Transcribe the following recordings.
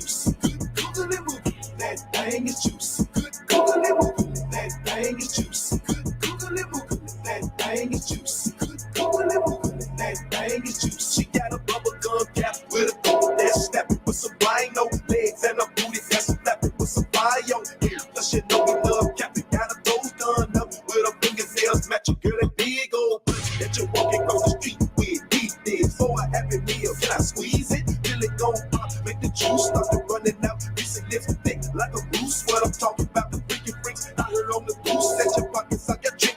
juice. Good googly moogly, that thing is juice. Good googly moogly, that thing is juice. Good googly moogly, that thing is juice. Good googly moogly, that thing is juice. She got a bubble gum cap with a bubble that's snapping with some rhino legs and a booty that's flapping with some bio. Yeah, plus you know we love capping. Got her toes done up with her fingernails matching. Girl, that big old pussy that you walking across the street with. Deep this for a happy meal. Can I squeeze it? Till it gon' pop, make the juice start to running out. Piece of lips thick like a goose. What I'm talking about, the freaking freaks out here on the goose. Set your pockets out your chick.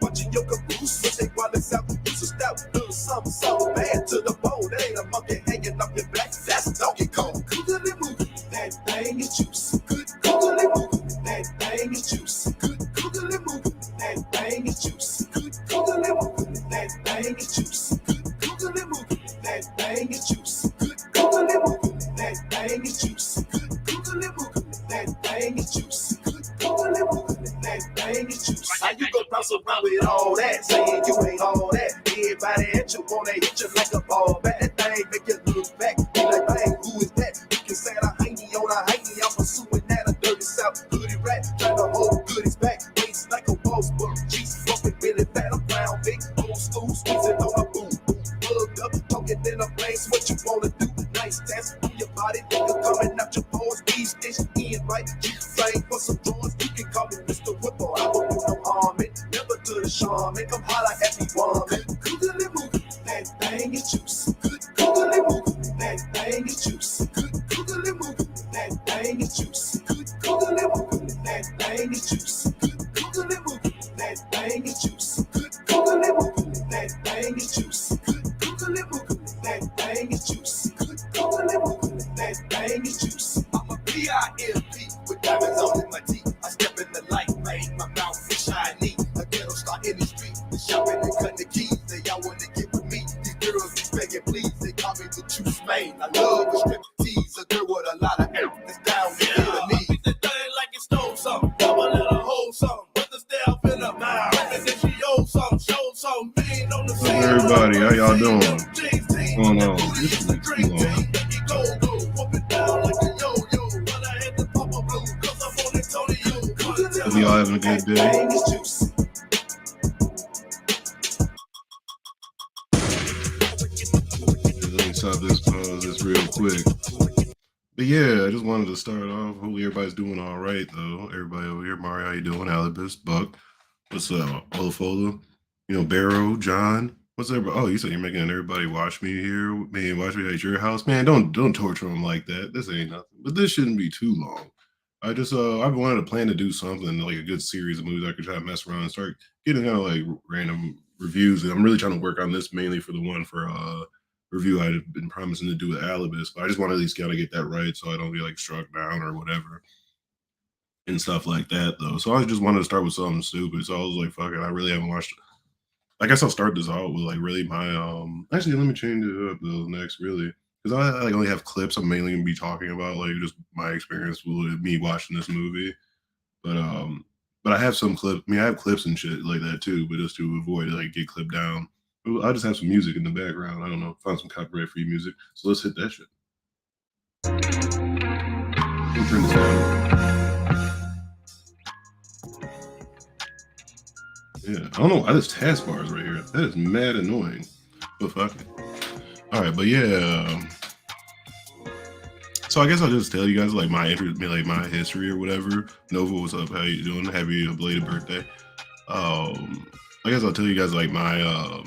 Watching your caboose, but they wallets out. Use a stout, little something, something bad to the bone. That ain't a monkey hanging off your back. That's Donkey Kong. Googly moogly, that thing is juice. Good googly moogly, that thing is juice. Good googly moogly, that thing is juice. Good googly moogly, that thing is juice. Good googly moogly, that thing is juice. Good googly moogly, that thing is juice. Good googly moogly, that thing is juice. Good googly moogly, that thing is juice. How you gon' bounce around with all that, saying you ain't all that? Everybody at you wanna hit you like a ball bat. That thing make you look back, be like, bang, who is that? You can say a hiney on a hiney, I'm pursuing that. A dirty south hoodie rat, trying to hold goodies back. Waist like a boss, but cheese fucking really fat. I'm brown, big, old school, squeezing on a boom, boom. Plugged up, talking in a place. What you wanna do? Nice dance on your body, nigga, coming out your pores. These station in, right? G-Flame for some drawers. You can call me Mr. Whipple. I won't do no harm, it never to the charm. Make 'em holler at me, one. Good googly moogly, that thing is juice. Good googly moogly, that thing is juice. Good googly moogly, that thing is juice. Good googly moogly, that thing is juice. Good googly moogly, that thing is juice. Good googly moogly, that thing is juice. Good googly moogly, that thing is juice. Good googly moogly, that thing is juice. I'm a P.I.M.P. with diamonds all in my teeth. I step in the light, make my mouth shiny. A ghetto star in the street, shopping and cutting the keys. They all wanna get with me. These girls be begging, please. They call me the juice man. I love a strip tease, a girl with a lot of air. That's down to the knee. Beat the thing like it stole something. Double let her hold something. Put the step in her mouth. And then she owed something, showed something. Being on the scene. Everybody, how y'all doing? What's going on? This is too long. Hope y'all having a good day. Let me stop this real quick. But yeah, I just wanted to start off. Hopefully everybody's doing all right though. Everybody over here, Mario, how you doing? Alibis, Buck, what's up? Olafola, Barrow, John. What's up? Oh, you said you're making everybody watch me here. Man, watch me at your house. Man, don't torture them like that. This ain't nothing. But this shouldn't be too long. I wanted to plan to do something like a good series of movies I could try to mess around and start getting kind of like random reviews. And I'm really trying to work on this mainly for the one for review I had been promising to do with Alibis, but I just want to at least kind of get that right so I don't get like struck down or whatever and stuff like that though. So I just wanted to start with something stupid. So I was like, fuck it, I really haven't watched. I guess I'll start this out with like really my actually let me change it up though next really. Because I like only have clips I'm mainly gonna be talking about, like just my experience with me watching this movie. But I have some clips. I mean, I have clips and shit like that too, but just to avoid like get clipped down. I just have some music in the background. I don't know, find some copyright-free music. So let's hit that shit. Let me turn this down. Yeah, I don't know why this taskbar is right here. That is mad annoying. But fuck it. All right, but yeah. So I guess I'll just tell you guys like my interest, like my history or whatever. Nova, what's up? How you doing? Happy belated birthday. I guess I'll tell you guys like my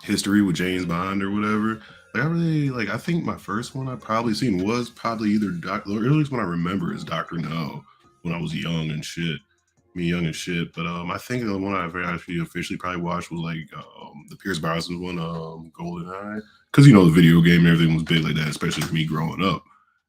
history with James Bond or whatever. Like I really like. I think my first one I probably seen was probably either the earliest one I remember is Dr. No when I was young and shit. Young and shit, but I think the one I've actually officially probably watched was like the Pierce Brosnan one, GoldenEye, because the video game and everything was big like that, especially for me growing up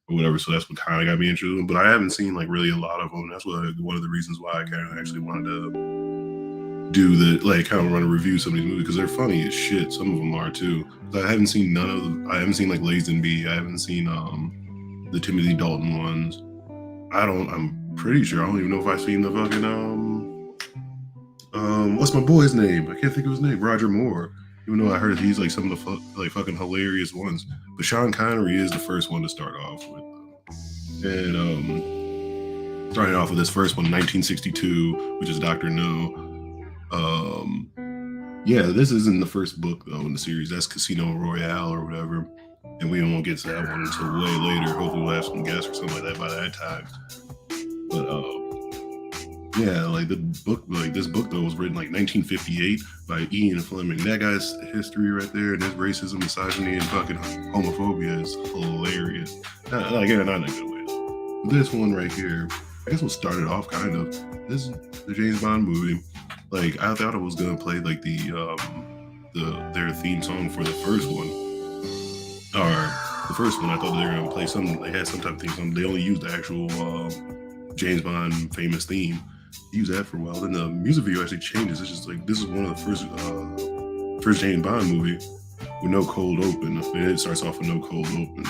or whatever. So that's what kind of got me interested in. But I haven't seen like really a lot of them. That's one of the reasons why I kind of actually wanted to do the like kind of run a review of some of these movies because they're funny as shit. Some of them are too. I haven't seen none of them. I haven't seen like Lazenby. I haven't seen the Timothy Dalton ones. I'm pretty sure I don't even know if I've seen the fucking what's my boy's name? I can't think of his name. Roger Moore. Even though I heard he's like some of the like fucking hilarious ones, but Sean Connery is the first one to start off with. And starting off with this first one, 1962, which is Doctor No. Yeah, this isn't the first book though in the series. That's Casino Royale or whatever, and we won't get to that one until way later. Hopefully, we'll have some guests or something like that by that time. But yeah, like this book though was written like 1958 by Ian Fleming. That guy's history right there, and his racism, misogyny, and fucking homophobia is hilarious. Not in a good way though. This one right here, I guess we'll start it off kind of. This is the James Bond movie. Like I thought it was gonna play like their theme song for the first one, or the first one. I thought they were gonna play something. They had some type of theme song. They only used the actual James Bond famous theme. Use that for a while. Then the music video actually changes. It's just like this is one of the first James Bond movie with no cold open. And it starts off with no cold open.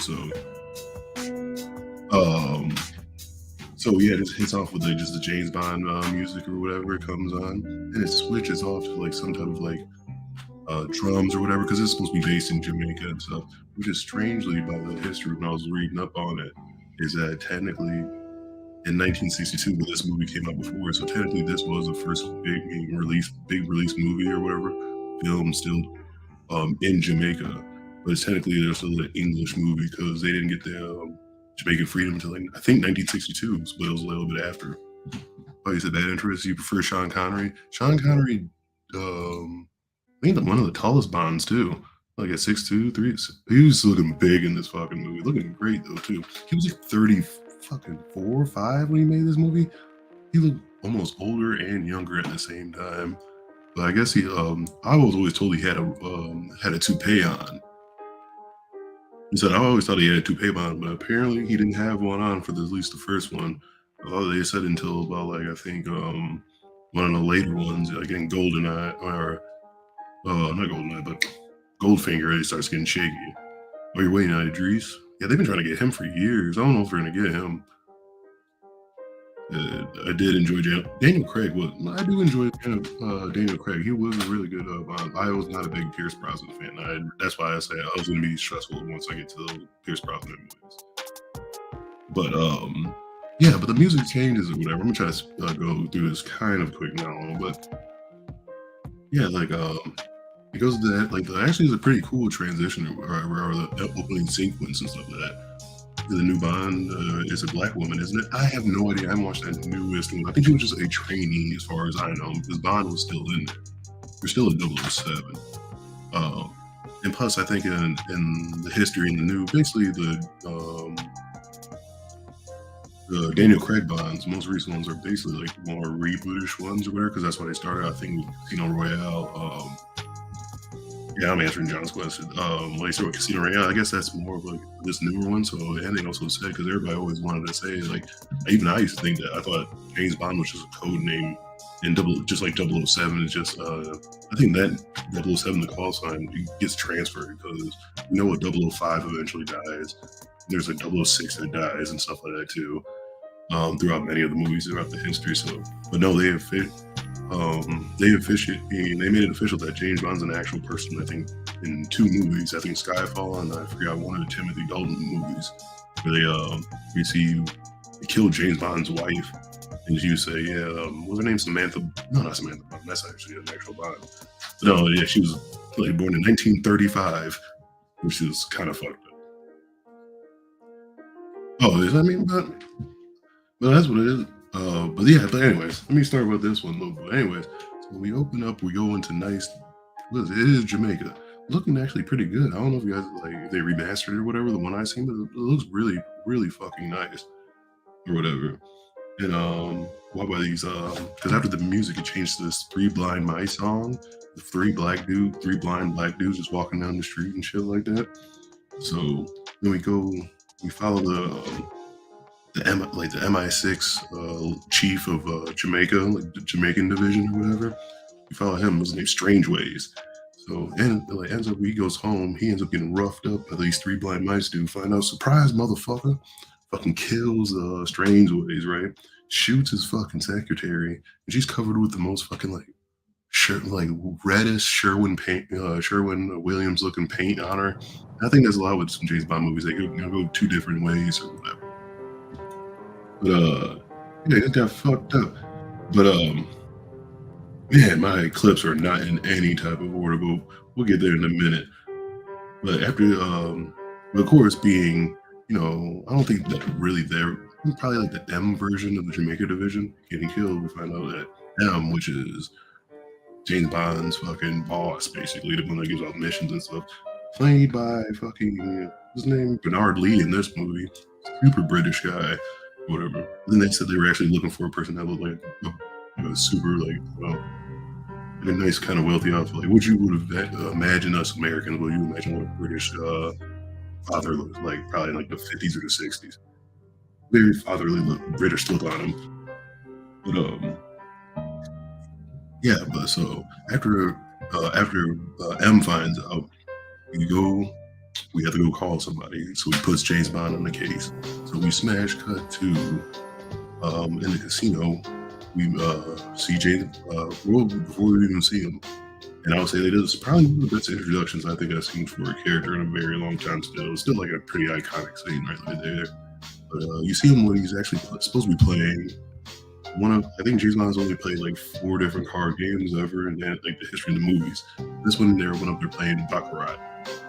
So yeah, it just hits off with like just the James Bond music or whatever it comes on, and it switches off to like some type of like drums or whatever because it's supposed to be based in Jamaica and stuff. Which is strangely, by the history when I was reading up on it, is that technically in 1962, when this movie came out before, so technically this was the first big release movie or whatever, film still in Jamaica, but it's technically they're still an English movie because they didn't get the Jamaican freedom until like, I think 1962, but it was a little bit after. Oh, you said that interest? You prefer Sean Connery? Sean Connery, I think one of the tallest Bonds too. Like at 6'2", 3. He was looking big in this fucking movie. Looking great though too. He was like 30 fucking 4 or 5 when he made this movie. He looked almost older and younger at the same time. But I guess he I was always told he had a toupee on. He said I always thought he had a toupee on, but apparently he didn't have one on for at least the first one. They said until about like I think one of the later ones, like in GoldenEye or not GoldenEye, but Goldfinger, it starts getting shaky. Oh, you're waiting on Idris? Yeah, they've been trying to get him for years. I don't know if we're gonna get him. I did enjoy Daniel Craig. I do enjoy Daniel Craig. He was a really good Bond. I was not a big Pierce Brosnan fan. That's why I say I was going to be stressful once I get to the Pierce Brosnan movies. But yeah, but the music changes or whatever. I'm gonna try to go through this kind of quick now, but yeah, like it goes to that. Like actually, it's a pretty cool transition or the opening sequence and stuff like that. The new Bond is a black woman, isn't it? I have no idea. I haven't watched that newest one. I think she was just a trainee, as far as I know, because Bond was still in there. We're still in 007. And plus, I think in the history in the new, basically the Daniel Craig Bonds, most recent ones are basically like more rebootish ones or whatever, because that's why they started. I think with Casino Royale. Yeah, I'm answering John's question. When he started with Casino Royale, I guess that's more of like this newer one. So, and they also said, because everybody always wanted to say, like, even I used to think that I thought James Bond was just a code name, and just like 007 is just, I think that 007, the call sign, gets transferred because you know what 005 eventually dies. There's a 006 that dies and stuff like that too, throughout many of the movies throughout the history. So, but no, they made it official that James Bond's an actual person. I think in 2 movies, I think Skyfall and I forgot one of the Timothy Dalton movies, where they killed James Bond's wife, and you say, yeah, what's her name? Samantha? No, not Samantha Bond. That's actually an actual Bond. But no, yeah, she was like born in 1935, which is kind of fucked up. Oh, I mean, but that's what it is. But yeah, but anyways, let me start with this one a little bit. Anyways, so when we open up, we go into nice, it is Jamaica. Looking actually pretty good. I don't know if you guys like they remastered it or whatever, the one I seen, but it looks really, really fucking nice. Or whatever. And what about these because after the music it changed to this 3 Blind Mice song. The 3 blind black dudes just walking down the street and shit like that. So then we follow the MI6 chief of Jamaica, like the Jamaican division or whatever. We follow him. His name's Strangeways. So and like ends up he goes home. He ends up getting roughed up by these 3 blind mice dude. Find out, surprise, motherfucker! Fucking kills Strangeways, right? Shoots his fucking secretary, and she's covered with the most fucking like like reddish Sherwin paint, Sherwin Williams looking paint on her. I think there's a lot with some James Bond movies. They go two different ways or whatever. But yeah, it got fucked up. But man, my clips are not in any type of order. But we'll get there in a minute. But after of course, being I don't think that really there. Probably like the M version of the Jamaica division getting killed. We find out that M, which is James Bond's fucking boss, basically the one that gives out missions and stuff, played by fucking his name Bernard Lee in this movie, super British guy, whatever. And then they said they were actually looking for a person that looked like super like a nice kind of wealthy outfit. Like what you would have imagined us Americans, what you imagine what a British father looks like, probably in like the 50s or the 60s. Very fatherly look, British look on him. But yeah, but so after M finds out, we have to go call somebody. So he puts James Bond on the case. So we smash cut to in the casino. We see James before we even see him. And I would say that is probably one of the best introductions I think I've seen for a character in a very long time still. It's still like a pretty iconic scene right there. But you see him when he's actually supposed to be playing I think James Bond's only played like 4 different card games ever in like the history of the movies. This one there went up there playing Baccarat.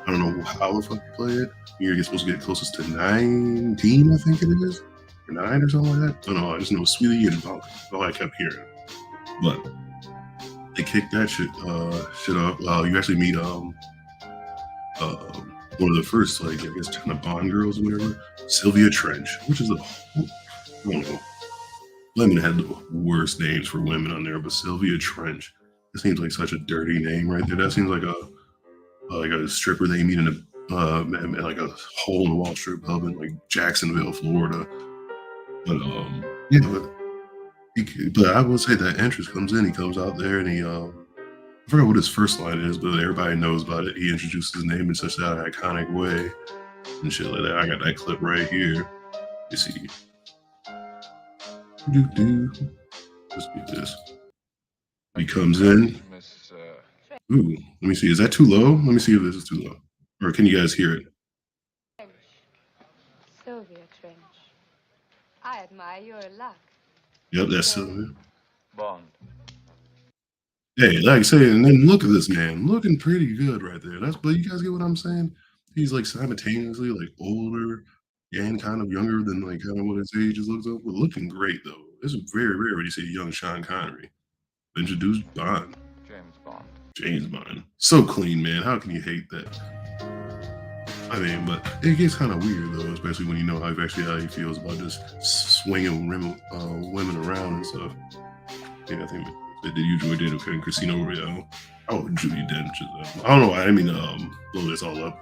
I don't know how the fuck you play it. You're supposed to get closest to 19, I think it is. Or 9 or something like that. I don't know, I just know Sweetie and Bunk. That's all I kept hearing. But they kicked that shit up. You actually meet one of the first, like, I guess, kind of Bond girls or whatever, Sylvia Trench, which is I don't know. Women had the worst names for women on there, but Sylvia Trench. It seems like such a dirty name right there. That seems like a stripper they meet in like a hole in the wall strip club in like Jacksonville, Florida. But yeah, but I will say that entrance comes in. He comes out there and he I forgot what his first line is, but everybody knows about it. He introduces his name in such an iconic way and shit like that. I got that clip right here. You see. Let's get this. He comes in. Ooh, let me see. Is that too low? Let me see if this is too low. Or can you guys hear it? Sylvia Trench. I admire your luck. Yep, that's Sylvia. Bond. Hey, like I say, and then look at this man. Looking pretty good right there. But you guys get what I'm saying? He's like simultaneously like older and kind of younger than like kind of what his age looks up, but looking great though. It's very rare when you see young Sean Connery. Introduced Bond. James Bond. So clean, man. How can you hate that? I mean, but it gets kind of weird though, especially when you know how he feels about just swinging women around and stuff. Yeah, I think they did usually did okay in Casino Royale. Oh, Judi Dench. I don't know why I didn't mean to blow this all up.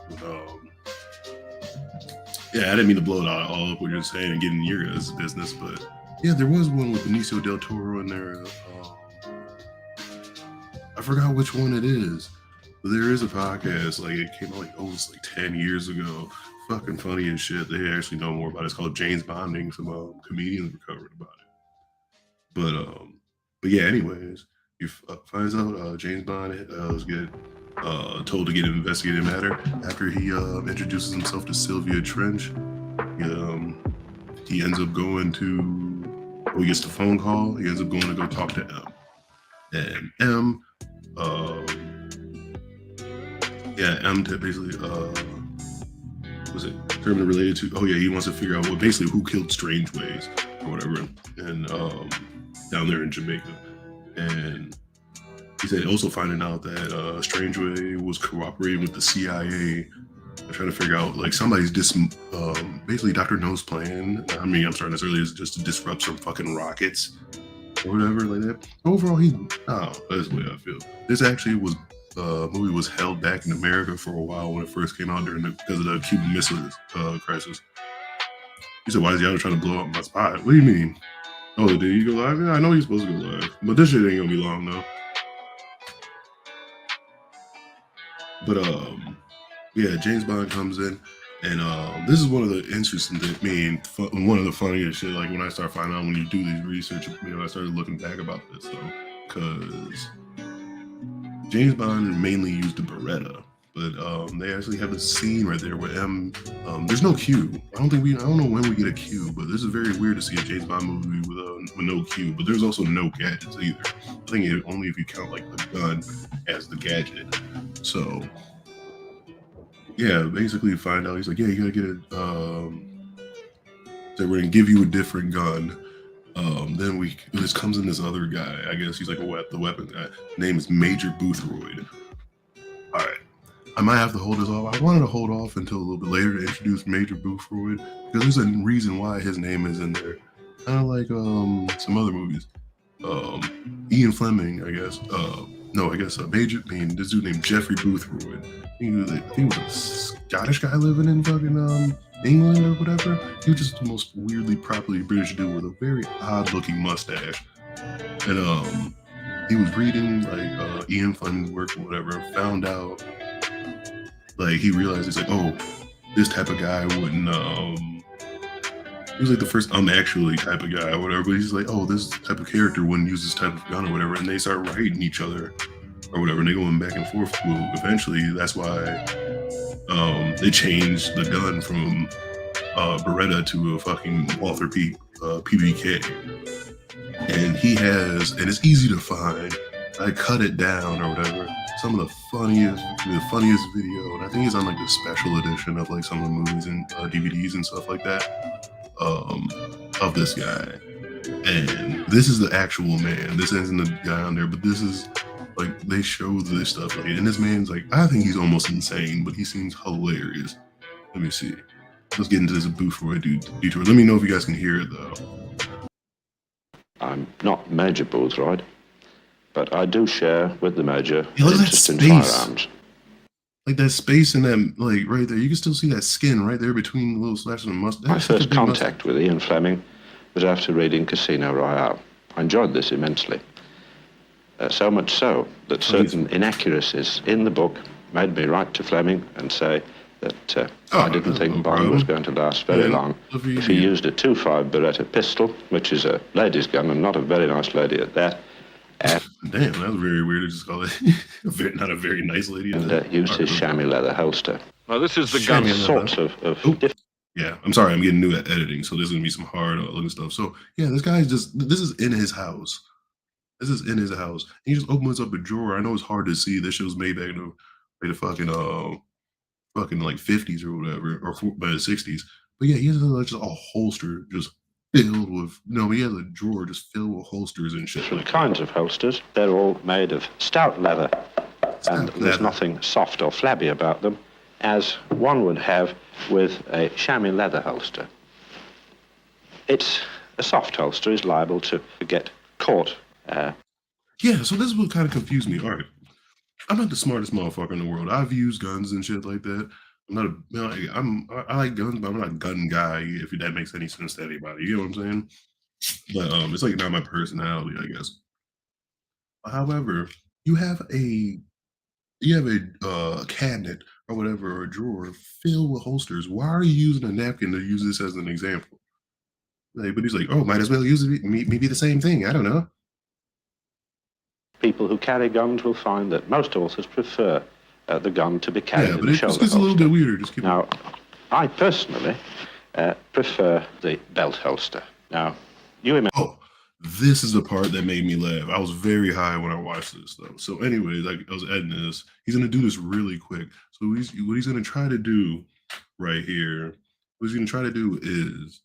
Yeah, I didn't mean to blow it all up what you're saying and get in your guys' business, but yeah, there was one with Benicio del Toro in there. I forgot which one it is, but there is a podcast. Like it came out it was like 10 years ago. Fucking funny as shit. They actually know more about it. It's called James Bonding. Some comedians recovered about it. But yeah. Anyways, he finds out James Bond was told to get an investigative matter after he introduces himself to Sylvia Trench. He ends up going to. He gets the phone call. He ends up going to go talk to M. And M. M basically was it terminally related to? Oh yeah, he wants to figure out basically who killed Strangeways or whatever, and down there in Jamaica. And he said also finding out that Strangeway was cooperating with the CIA. Trying to figure out like somebody's basically Dr. No's plan. I mean, I'm starting this early is just to disrupt some fucking rockets or whatever like that. Overall, that's the way I feel. This actually was movie was held back in America for a while when it first came out because of the Cuban Missile Crisis. He said, "Why is y'all trying to blow up my spot?" What do you mean? Oh, did you go live? Yeah, I know you're supposed to go live, but this shit ain't gonna be long though. But yeah, James Bond comes in, and this is one of the interesting things. One of the funniest shit. Like when I start finding out when you do these research, I started looking back about this though, because James Bond mainly used a Beretta, but they actually have this scene right there where there's no Q. I don't know when we get a Q, but this is very weird to see a James Bond movie with no Q. But there's also no gadgets either. I think only if you count like the gun as the gadget. So yeah, basically find out he's like, yeah, you gotta get it. So we're gonna give you a different gun. Then this comes in this other guy. I guess he's like the weapon guy. Name is Major Boothroyd. All right, I might have to hold this off. I wanted to hold off until a little bit later to introduce Major Boothroyd because there's a reason why his name is in there. Kind of like some other movies. Ian Fleming, I guess. This dude named Jeffrey Boothroyd. He was a Scottish guy living in fucking England or whatever. He was just the most weirdly properly British dude with a very odd looking mustache. And he was reading like Ian Fleming's work or whatever, found out like he realized he's like, oh, this type of guy wouldn't he was like the first actually type of guy or whatever, but he's like, oh, this type of character wouldn't use this type of gun or whatever, and they start writing each other or whatever, and they going back and forth. Well, eventually that's why they changed the gun from Beretta to a fucking Walther PBK, and and it's easy to find. I cut it down or whatever. Some of the funniest video, and I think it's on like the special edition of like some of the movies and DVDs and stuff like that, of this guy. And this is the actual man. This isn't the guy on there, but this is like they show this stuff like, and this man's like, I think he's almost insane, but he seems hilarious. Let me see. Let's get into this Boothroyd detour. Let me know if you guys can hear it though. I'm not Major Boothroyd, but I do share with the Major Look at that interest in space. firearms. Like that space in that, like right there, you can still see that skin right there between the little slashes and mustache. My first contact with Ian Fleming was after reading Casino Royale. I enjoyed this immensely. So much so that certain inaccuracies in the book made me write to Fleming and say that I didn't think Bond was going to last very long if he used a 2.5 Beretta pistol, which is a lady's gun and not a very nice lady at that. Damn, that was very weird to just call it not a very nice lady. And used his chamois leather holster. Now, this is the gun. Sorts of yeah, I'm sorry, I'm getting new at editing, so there's gonna be some hard looking stuff. So yeah, this is in his house. This is in his house. He just opens up a drawer. I know it's hard to see. This shit was made back in the fucking like 50s or whatever, or by the 60s. But yeah, he has just a holster just filled with he has a drawer just filled with holsters and shit. Different kinds of holsters. They're all made of stout leather, and there's nothing soft or flabby about them, as one would have with a chamois leather holster. A soft holster is liable to get caught. Yeah, so this is what kind of confused me. All right, I'm not the smartest motherfucker in the world. I've used guns and shit like that. I like guns, but I'm not a gun guy, if that makes any sense to anybody. You know what I'm saying? But it's like not my personality, I guess. However, you have a cabinet or whatever, or a drawer filled with holsters. Why are you using a napkin to use this as an example? Like, but he's like, oh, might as well use it. Maybe the same thing. I don't know. People who carry guns will find that most authors prefer the gun to be carried in the shoulder holster. It's a little bit weirder. Now, I personally prefer the belt holster. Now, you imagine. Oh, this is the part that made me laugh. I was very high when I watched this, though. So, anyways, I was editing this. He's gonna do this really quick. So, what he's gonna try to do right here, what he's gonna try to do is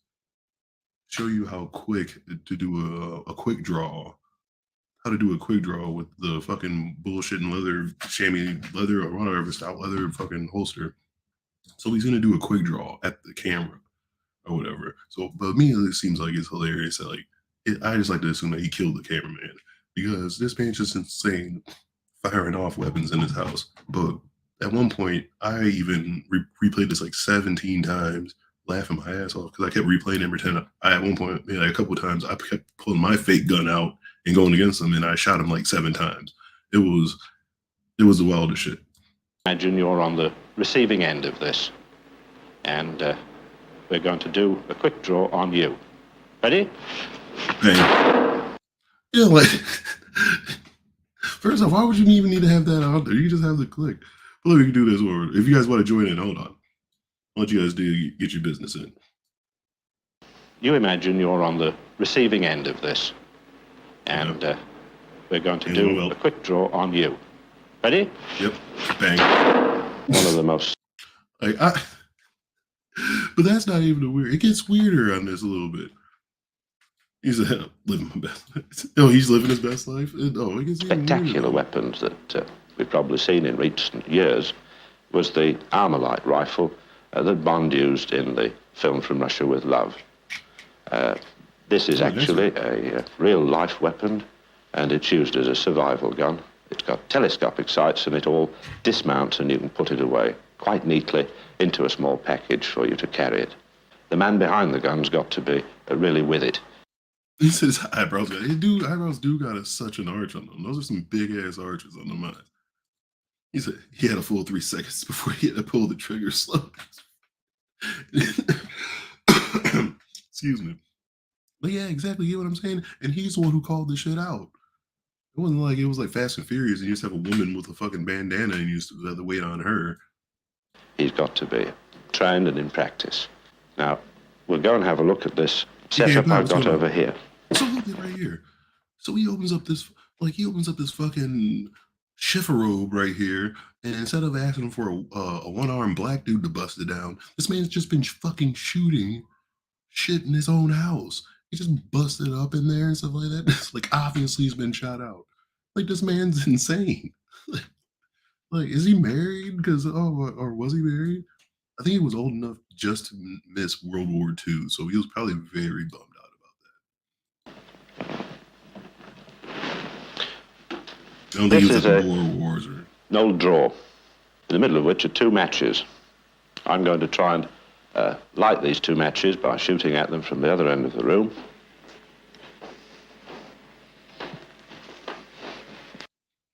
show you how quick to do a quick draw. How to do a quick draw with the fucking bullshit and chamois leather or whatever, stout leather fucking holster. So he's gonna do a quick draw at the camera or whatever. So, but immediately it seems like it's hilarious that I just like to assume that he killed the cameraman because this man's just insane firing off weapons in his house. But at one point, I even replayed this like 17 times, laughing my ass off because I kept replaying every time. At one point, a couple of times, I kept pulling my fake gun out and going against him, and I shot him like 7 times. It was the wildest shit. Imagine you're on the receiving end of this, and we're going to do a quick draw on you. Ready? Bang. Yeah, like First off, why would you even need to have that out there? You just have the click. But look, we can do this. Or if you guys want to join in, hold on. I'll let you guys get your business in. You imagine you're on the receiving end of this. And we're going to do a quick draw on you. Ready? Yep. Bang. One of the most... But that's not even the weird. It gets weirder on this a little bit. He's living my best life. Oh, he's living his best life? Oh, it gets spectacular weapons that we've probably seen in recent years was the Armalite rifle that Bond used in the film From Russia with Love. This is actually a real-life weapon, and it's used as a survival gun. It's got telescopic sights, and it all dismounts, and you can put it away quite neatly into a small package for you to carry it. The man behind the gun's got to be really with it. He says eyebrows. Eyebrows do got such an arch on them. Those are some big-ass arches on them eyes. He said he had a full 3 seconds before he had to pull the trigger slow. Excuse me. But yeah, exactly. You know what I'm saying? And he's the one who called this shit out. It wasn't like it was like Fast and Furious and you just have a woman with a fucking bandana and you just have to wait on her. He's got to be trained and in practice. Now, we'll go and have a look at this setup I've got over here. So look at right here. So he opens up this fucking chifforobe right here, and instead of asking for a one-armed black dude to bust it down, this man's just been fucking shooting shit in his own house. He just busted up in there and stuff like that. It's like, obviously he's been shot out. Like, this man's insane. Like, is he married? Or was he married? I think he was old enough just to miss World War II, so he was probably very bummed out about that. I don't think he was at the Boer Wars or... An old draw, in the middle of which are 2 matches. I'm going to try and light these 2 matches by shooting at them from the other end of the room.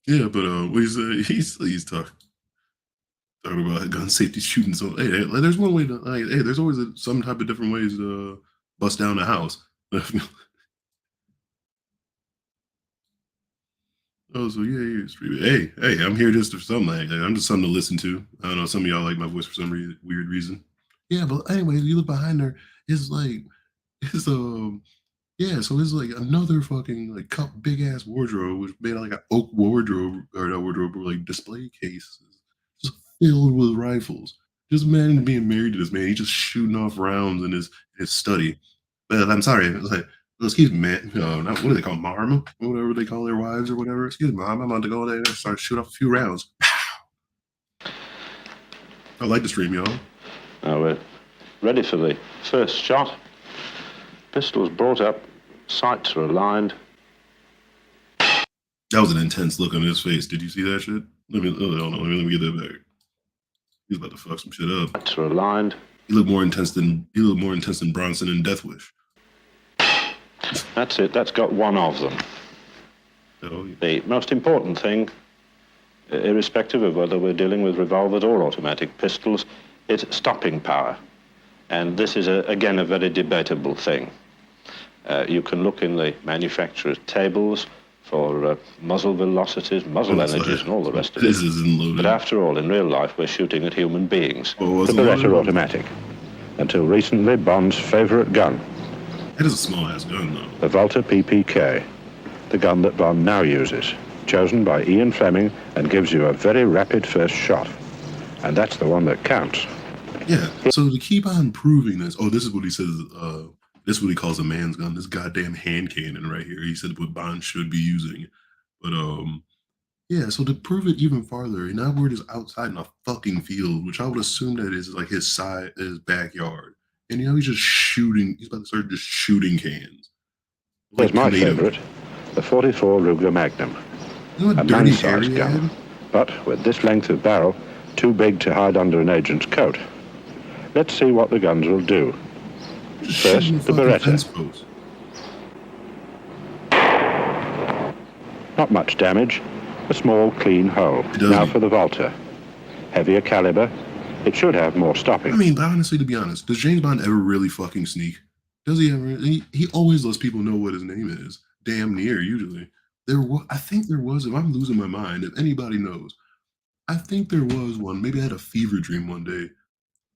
Yeah, but he's talking about gun safety shooting. So hey, there's one way to there's always some type of different ways to bust down a house. Oh, so yeah, hey, I'm here just for something. I'm just something to listen to. I don't know, some of y'all like my voice for some weird reason. Yeah, but anyway, you look behind her, so it's like another fucking like big ass wardrobe, which made like an oak wardrobe or not wardrobe, or like display cases, just filled with rifles. Just imagine being married to this man. He's just shooting off rounds in his study. But I'm sorry, it was like, excuse me, man. What do they call them, Mom? Whatever they call their wives or whatever. Excuse me, Mom. I'm about to go there and start shoot off a few rounds. I like the stream, y'all. Now we're ready for the first shot. Pistols brought up, sights are aligned. That was an intense look on his face. Did you see that shit? Let me get that back. He's about to fuck some shit up. Sights are aligned. He looked more intense than Bronson in Death Wish. That's it. That's got one of them. Oh, yeah. The most important thing, irrespective of whether we're dealing with revolvers or automatic pistols, is stopping power. And this is, again, a very debatable thing. You can look in the manufacturer's tables for muzzle velocities, muzzle energies, and all the rest of it. This isn't loaded. But after all, in real life, we're shooting at human beings. The Beretta automatic. Until recently, Bond's favorite gun. It is a small-ass gun, though. The Walther PPK, the gun that Bond now uses, chosen by Ian Fleming and gives you a very rapid first shot. And that's the one that counts. Yeah, so to keep on proving this, this is what he says, this is what he calls a man's gun, this goddamn hand cannon right here. He said what Bond should be using. But, yeah, so to prove it even farther, now we're just outside in a fucking field, which I would assume that is like his backyard. And, he's just shooting, he's about to start just shooting cans. Here's my favorite, the 44 Ruger Magnum. A man-sized gun, but with this length of barrel, too big to hide under an agent's coat. Let's see what the guns will do. First, the Beretta. Not much damage, a small, clean hole. Now for the Walther. Heavier caliber, it should have more stopping. I mean, honestly, to be honest, does James Bond ever really fucking sneak? Does he ever? He always lets people know what his name is. Damn near, usually. I think there was. If I'm losing my mind, if anybody knows, I think there was one. Maybe I had a fever dream one day.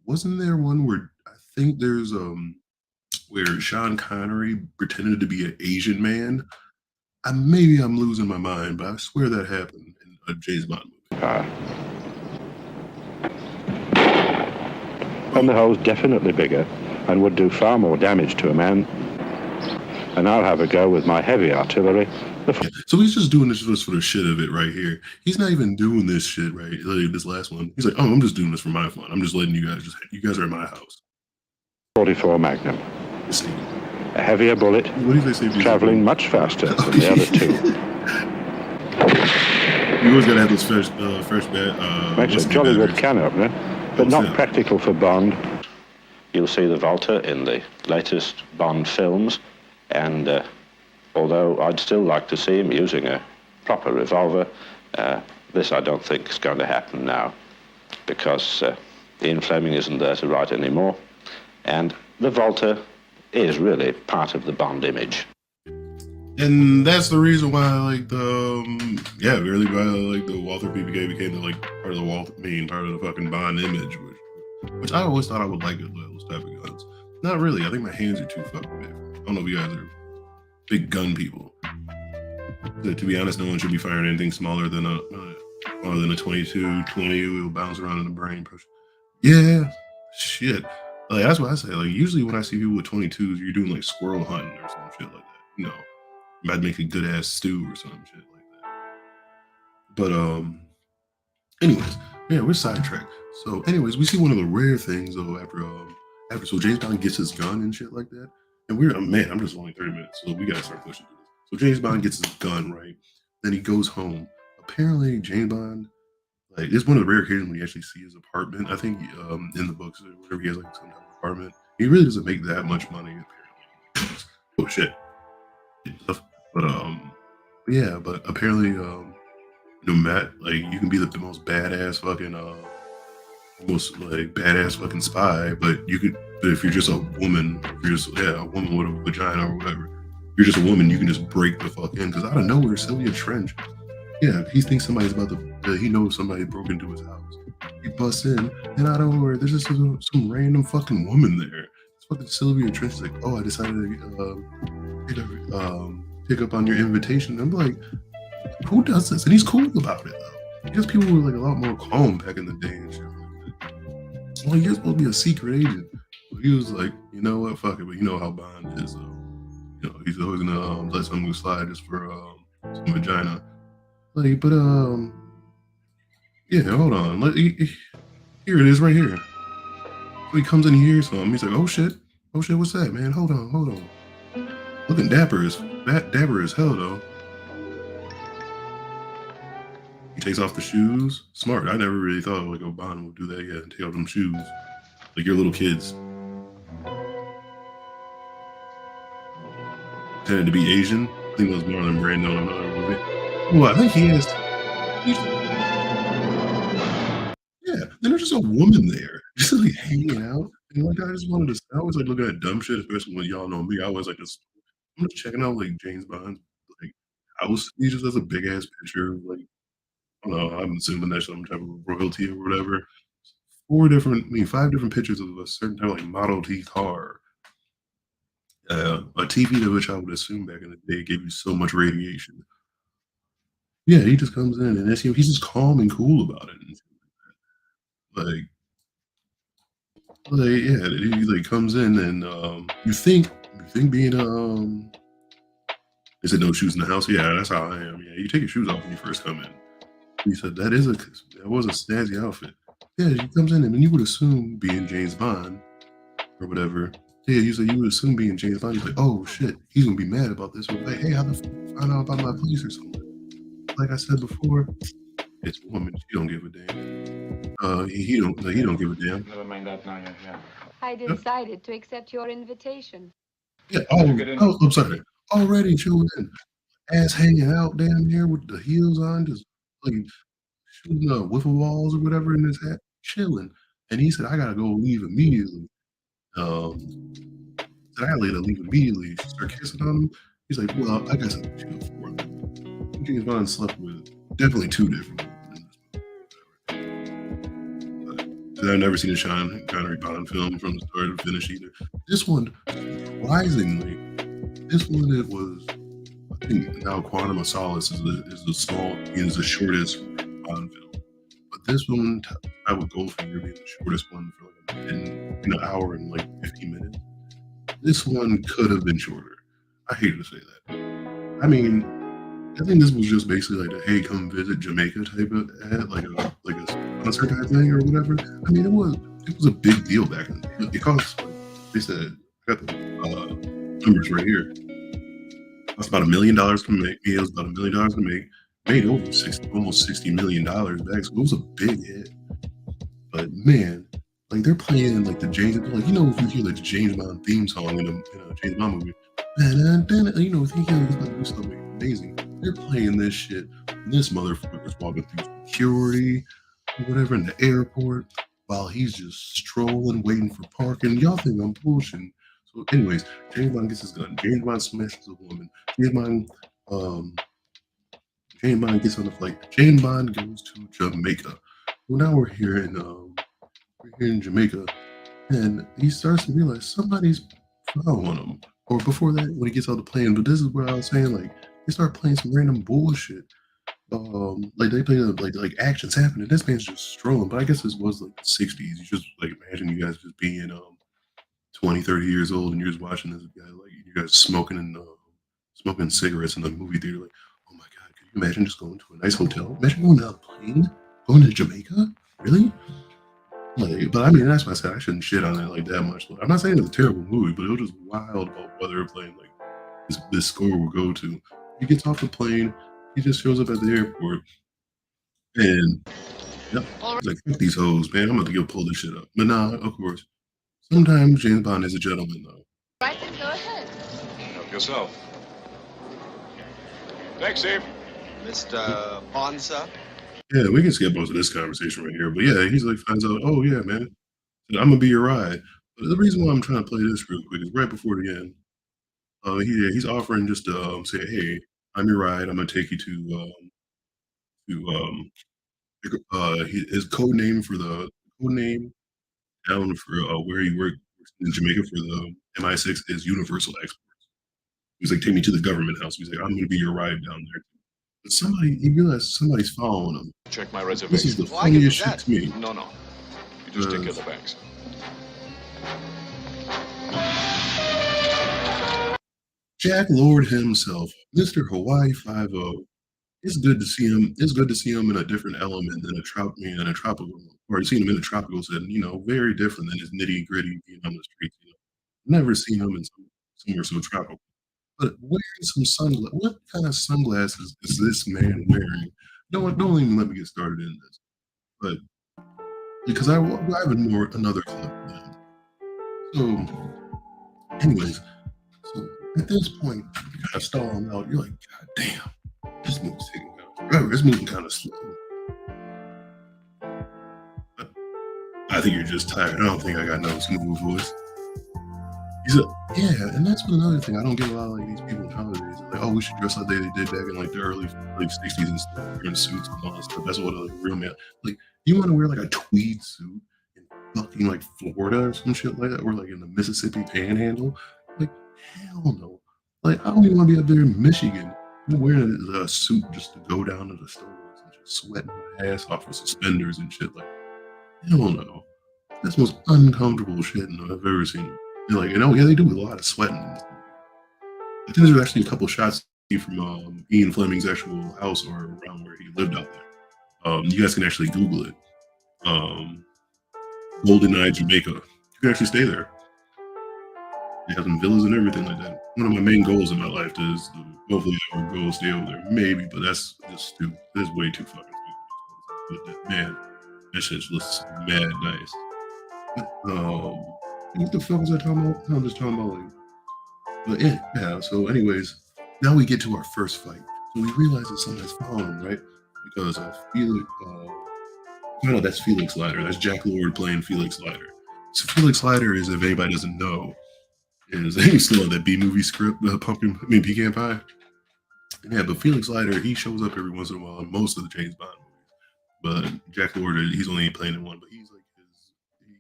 Wasn't there one where I think there's where Sean Connery pretended to be an Asian man? Maybe I'm losing my mind, but I swear that happened in a James Bond movie. And the hole's definitely bigger and would do far more damage to a man. And I'll have a go with my heavy artillery. So he's just doing this just for the shit of it right here. He's not even doing this shit right. Like this last one, he's like, "Oh, I'm just doing this for my fun. I'm just letting you guys you guys are in my house." 44 Magnum. A heavier bullet, What do they say? traveling much faster than the other two. You always gotta have those fresh Makes a jolly good can opener, but not practical for Bond. You'll see the Walther in the latest Bond films, and although I'd still like to see him using a proper revolver, this I don't think is going to happen now, because Ian Fleming isn't there to write anymore, and the Walther is really part of the Bond image. And that's the reason why I like really why I like the Walther PPK became the part of the part of the fucking Bond image, which I always thought I would like those type of guns. Not really. I think my hands are too fucking big. I don't know if you guys are big gun people. To be honest, no one should be firing anything smaller than a 22, 20. Will bounce around in the brain. Yeah, shit. Like that's what I say. Like usually when I see people with 22s, you're doing like squirrel hunting or some shit like that. You know, you might make a good ass stew or some shit like that. But anyways, yeah, we're sidetracked. So anyways, we see one of the rare things though after so James Bond gets his gun and shit like that. And I'm just only 30 minutes, so we gotta start pushing through this. So James Bond gets his gun, right? Then he goes home. Apparently, James Bond, like, it's one of the rare occasions when you actually see his apartment. I think in the books or whatever, he has like some type of apartment. He really doesn't make that much money, apparently. Oh shit. But apparently, you can be the most badass fucking badass fucking spy, but if you're just a woman, a woman with a vagina or whatever, you're just a woman, you can just break the fuck in. Because out of nowhere, Sylvia Trench, he thinks somebody's he knows somebody broke into his house. He busts in, and out of nowhere, there's just some random fucking woman there. It's fucking Sylvia Trench is like, "Oh, I decided to pick up on your invitation." I'm like, who does this? And he's cool about it though. Because people were like a lot more calm back in the day and shit. Well, you're supposed to be a secret agent. But he was like, you know what, fuck it. But you know how Bond is. He's always gonna let something slide just for some vagina. Hold on. Here it is, right here. So he comes in here, something. He's like, oh shit, what's that, man? Hold on. Looking dapper as hell though. He takes off the shoes. Smart. I never really thought like a Bond would do that yet and take off them shoes. Like your little kids. Pretended to be Asian. I think that was Marlon Brando in another movie. Well, I think he is. Yeah, then there's just a woman there, just like hanging out. And like I always like looking at dumb shit, especially when y'all know me. I always like just I'm just checking out like James Bond's like house. He just has a big ass picture of like I don't know, I'm assuming that's some type of royalty or whatever. 5 different pictures of a certain type of like Model T car. A TV to which I would assume back in the day gave you so much radiation. Yeah, he just comes in and he's just calm and cool about it. And he like comes in and you think being they said no shoes in the house. Yeah, that's how I am. Yeah, you take your shoes off when you first come in. He said that was a snazzy outfit. Yeah, he comes in and then you would assume being James Bond or whatever. Yeah, you would assume being James Bond. He's like, oh shit, he's gonna be mad about this. We're like, hey, how the fuck you find out about my police or something? Like I said before, it's a woman. She don't give a damn. He don't give a damn. Never mind that now. Yeah. I decided to accept your invitation. Yeah. Oh, I'm sorry. Already chilling in, ass hanging out down here with the heels on, just like shooting wiffle balls or whatever in his hat, chilling. And he said, I gotta go leave immediately. Said I gotta leave immediately. She started kissing on him. He's like, well, I got something to do for him. James Bond slept with definitely two different women. I've never seen a Sean Connery Bond film from start to finish either. This one, surprisingly, it was. I think now Quantum of Solace is the shortest Bond film. But this one, I would go for being the shortest one for like in an hour and like 15 minutes. This one could have been shorter. I hate to say that. I mean, I think this was just basically like a hey, come visit Jamaica type of ad, like a sponsor type thing or whatever. I mean, it was a big deal back in the day. It cost, they said, I got the numbers right here. It was about $1 million to make. Yeah, it was about $1 million to make. Made over almost $60 million back, so it was a big hit. But man, like they're playing like the James, like if you hear like the James Bond theme song in a James Bond movie, if you hear it's about to do something amazing, they're playing this shit. And this motherfucker's walking through security, or whatever, in the airport, while he's just strolling, waiting for parking. Y'all think I'm bullshitting. So, anyways, James Bond gets his gun. James Bond smashes a woman. James Bond gets on the flight. James Bond goes to Jamaica. Well, now we're here in Jamaica, and he starts to realize somebody's following him. Or before that, when he gets out the plane. But this is where I was saying, like, they start playing some random bullshit. Like they play like actions happening. This man's just strolling. But I guess this was like the 60s. You just like imagine you guys just being 20, 30 years old, and you're just watching this guy, like you guys smoking cigarettes in the movie theater. Like, oh my god, could you imagine just going to a nice hotel? Imagine going on a plane, going to Jamaica? Really? Like, but I mean, that's why I said I shouldn't shit on it like that much. I'm not saying it's a terrible movie, but it was just wild about whether a plane like this score will go to. He gets off the plane, he just shows up at the airport, and yep, he's like, fuck these hoes, man. I'm about to go pull this shit up. But nah, of course. Sometimes James Bond is a gentleman, though. Right, then go ahead. Help yourself. Taxi. Mr. Bonza. Yeah, we can skip most of this conversation right here. But yeah, he's like, finds out, oh yeah, man, I'm gonna be your ride. But the reason why I'm trying to play this real quick is right before the end. He's offering just to say, hey, I'm your ride. I'm gonna take you to his code name down for where he worked in Jamaica for the MI6 is Universal Exports. He's like, take me to the government house. He's like, I'm gonna be your ride down there. But you realize somebody's following him. Check my This is reservation. the Well, I can do funniest shit that. to me. No. You just take care of the bags. Jack Lord himself, Mr. Hawaii 5-0. It's good to see him. It's good to see him in a different element than a tropical, or seeing him in a tropical setting. Very different than his nitty gritty being on the streets. Never seen him in somewhere so tropical. But wearing some sunglasses. What kind of sunglasses is this man wearing? Don't even let me get started in this. But because I have another clip of him. So, anyways, at this point, you gotta stall him out. You're like, God damn, this movie's taking forever. This movie kind of slow. I think you're just tired. I don't think I got no smooth voice. Yeah, and that's another thing. I don't get a lot of like these people in holidays. They're like, oh, we should dress like they did back in like the early 60s and stuff, wearing suits and all that stuff. That's what a real man. Like, you want to wear like a tweed suit in fucking like Florida or some shit like that, or like in the Mississippi Panhandle? Like, hell no. Like, I don't even want to be up there in Michigan. I'm wearing a suit just to go down to the stores and just sweating my ass off with suspenders and shit. Like, hell no. That's the most uncomfortable shit I've ever seen. And like, yeah, they do a lot of sweating. I think there's actually a couple shots from Ian Fleming's actual house or around where he lived out there. You guys can actually Google it. GoldenEye, Jamaica. You can actually stay there. They have some villas and everything like that. One of my main goals in my life is to hopefully I would go stay over there. Maybe, but that's just stupid. That's way too fucking stupid. But man, that shit looks mad nice. What the fuck was I talking about? I'm just talking about like, but yeah. So, anyways, now we get to our first fight. So we realize that somebody's following him, right? Because Felix. No, that's Felix Leiter. That's Jack Lord playing Felix Leiter. So Felix Leiter is, if anybody doesn't know, he's still on that B movie script, Pecan Pie. Yeah, but Felix Leiter, he shows up every once in a while in most of the James Bond movies. But Jack Lord, he's only playing in one. But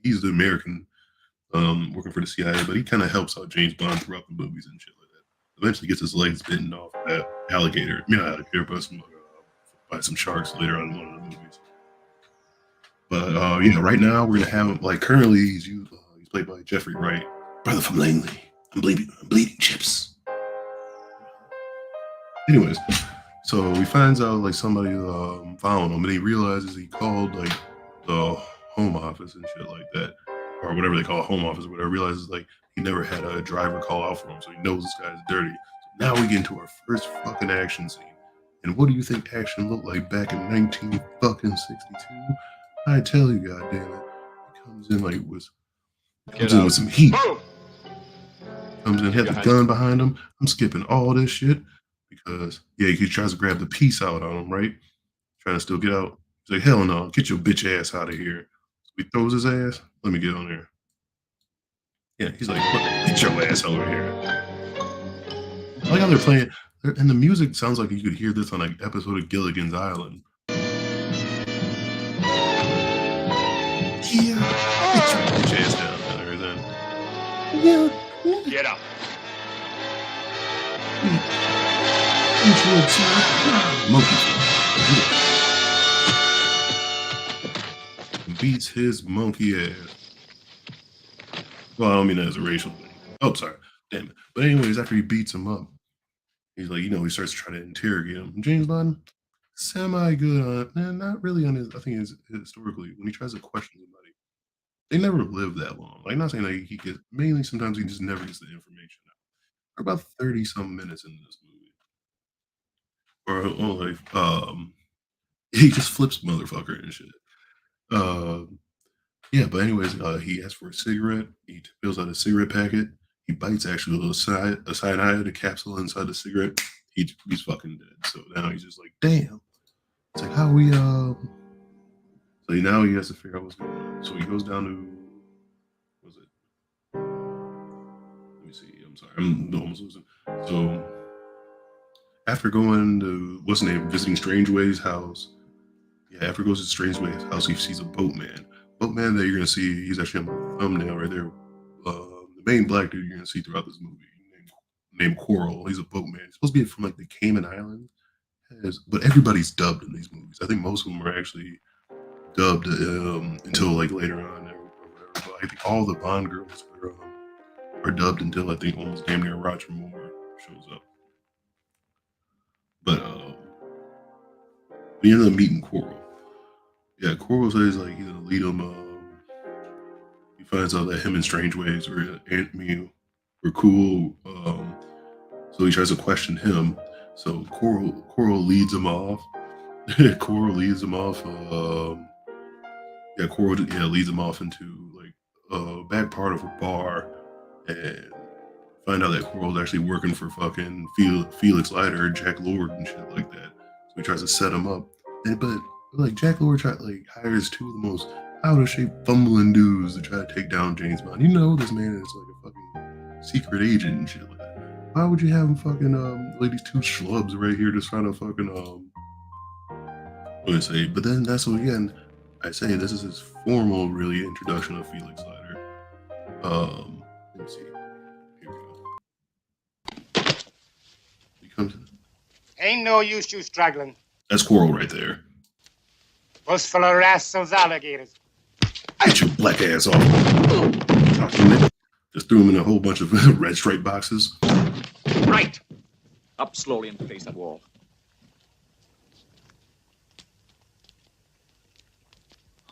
he's the American working for the CIA, but he kind of helps out James Bond throughout the movies and shit like that. Eventually gets his legs bitten off that alligator. Not alligator, but by some sharks later on in one of the movies. But yeah, right now we're gonna have like currently he's played by Jeffrey Wright, brother from Langley. I'm bleeding chips. Anyways, so he finds out like somebody found him, and he realizes he called like the home office and shit like that, or whatever they call a home office or whatever. Realizes like he never had a driver call out for him, so he knows this guy's dirty. So now we get into our first fucking action scene. And what do you think action looked like back in 1962? I tell you, goddamn it, he comes in like with some heat. Move! Comes in, has the gun behind him. I'm skipping all this shit because he tries to grab the piece out on him, right? Trying to still get out. He's like, hell no, get your bitch ass out of here. So he throws his ass. Let me get on there. Yeah, he's like, get your ass over here. I like how they're playing, and the music sounds like you could hear this on an episode of Gilligan's Island. Yeah, get your bitch ass down there then. Yeah. Get up. Monkey beats his monkey ass. Well, I don't mean that as a racial thing. Oh, sorry. Damn it. But anyways, after he beats him up, he's like, he starts trying to interrogate him. James Bond, semi-good on it. Not really on his, I think it's historically, when he tries to question somebody, they never live that long. Like, not saying that he gets, mainly sometimes he just never gets the information out. We're about 30-some minutes into this movie. Or, he just flips motherfucker and shit. Yeah, but anyways, he asks for a cigarette. He fills out a cigarette packet. He bites actually a little cyanide, the capsule inside the cigarette. He's fucking dead. So now he's just like, damn. It's like, how we, So now he has to figure out what's going on. So he goes down to, what was it? Let me see. I'm sorry. I'm almost losing. So after going to, what's his name, visiting Strangeways' house. Yeah, after he goes to Strangeways' house, he sees a boatman. Boatman that you're going to see, he's actually on the thumbnail right there. The main black dude you're going to see throughout this movie, named Coral. He's a boatman. He's supposed to be from like the Cayman Islands. But everybody's dubbed in these movies. I think most of them are actually dubbed until like later on or whatever. But I think all the Bond girls are dubbed until I think almost damn near Roger Moore shows up. But we ended up meeting Coral. Yeah, Coral says like he's gonna lead him. He finds out that him and Strangeways were cool. So he tries to question him. So Coral leads him off. Coral leads him off. Coral leads him off into like a back part of a bar, and find out that Coral's actually working for fucking Felix Leiter, Jack Lord, and shit like that. So he tries to set him up, but like Jack Lord hires two of the most out of shape, fumbling dudes to try to take down James Bond. You know this man is like a fucking secret agent and shit like that. Why would you have him fucking like these two schlubs right here just trying to fucking what do I say? But then that's what again I say this is his formal really introduction of Felix Leiter. Let me see. Here we go. He comes in. Ain't no use you struggling. That's Coral right there. Bus full of rascals, alligators. Get your black ass off. Just threw him in a whole bunch of red stripe boxes. Right. Up slowly and face that wall.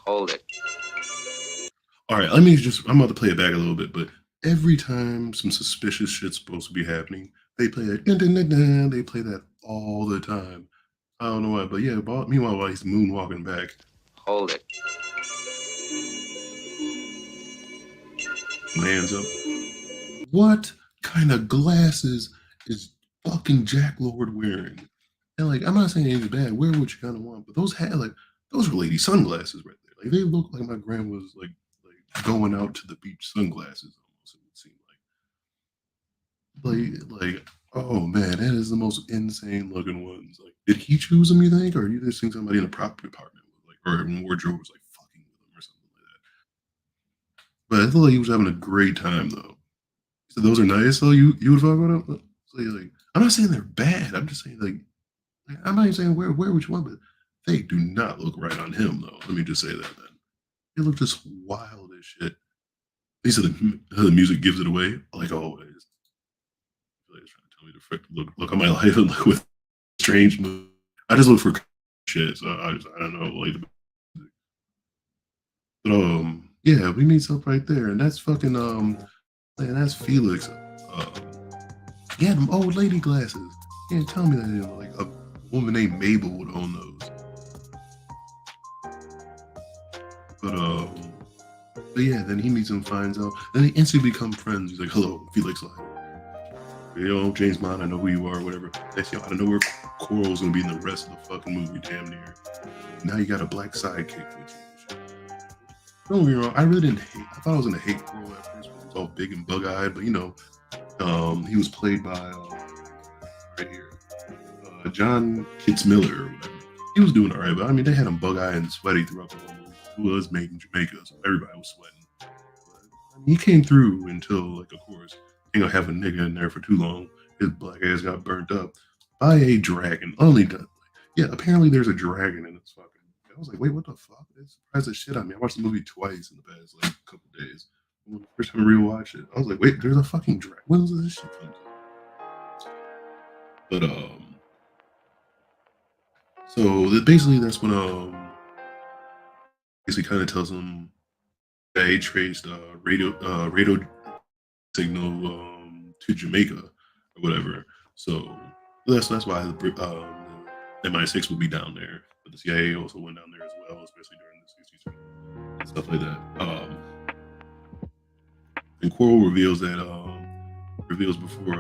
Hold it. All right, I'm about to play it back a little bit, but every time some suspicious shit's supposed to be happening, they play that, they play that all the time. I don't know why, but yeah, meanwhile, while he's moonwalking back. Hold it. Man's up. What kind of glasses is fucking Jack Lord wearing? And like, I'm not saying anything bad. Wear what you kind of want, but those were lady sunglasses right there. Like they look like my grandma's like going out to the beach sunglasses almost. It would seem like Oh man, that is the most insane looking ones. Like, did he choose them? You think, or you just think somebody in the prop department was like, or in wardrobe was like fucking with him or something like that? But I feel like he was having a great time though. So those are nice. So you would fuck with them? So like, I'm not saying they're bad. I'm just saying like, I'm not even saying where which one, but they do not look right on him though. Let me just say that then. They look just wild as shit. These are the music gives it away, like always. I feel like it's trying to tell me to look at my life and look with strange mood. I just look for shit, so I don't know, like but yeah, we meet up right there, and that's fucking man, that's Felix. He had them old lady glasses. You can't tell me that, you know, like a woman named Mabel would own those. But yeah, then he meets him, finds out, then they instantly become friends. He's like, "Hello, Felix Leiter. You know, James Bond, I know who you are, whatever." Next thing, I don't know where Coral's gonna be in the rest of the fucking movie, damn near. Now you got a black sidekick with you. Don't get me wrong, I really didn't hate. I thought I was gonna hate Coral at first because he was all big and bug-eyed, but you know, he was played by right here, John Kitzmiller or whatever. He was doing all right, but I mean, they had him bug-eyed and sweaty throughout the whole movie. He was made in Jamaica, so everybody was sweating. But, I mean, he came through until, like, of course, ain't gonna have a nigga in there for too long. His black ass got burnt up by a dragon. Only done. Yeah, apparently there's a dragon in this fucking. I was like, wait, what the fuck? It surprised the shit out of me. I watched the movie twice in the past like couple days. When the first time I rewatched it, I was like, wait, there's a fucking dragon. When was this shit come to? But so basically that's when basically kind of tells him that he traced radio signal to Jamaica or whatever. So that's why the MI6 would be down there. But the CIA also went down there as well, especially during the 60s and stuff like that. And Coral reveals before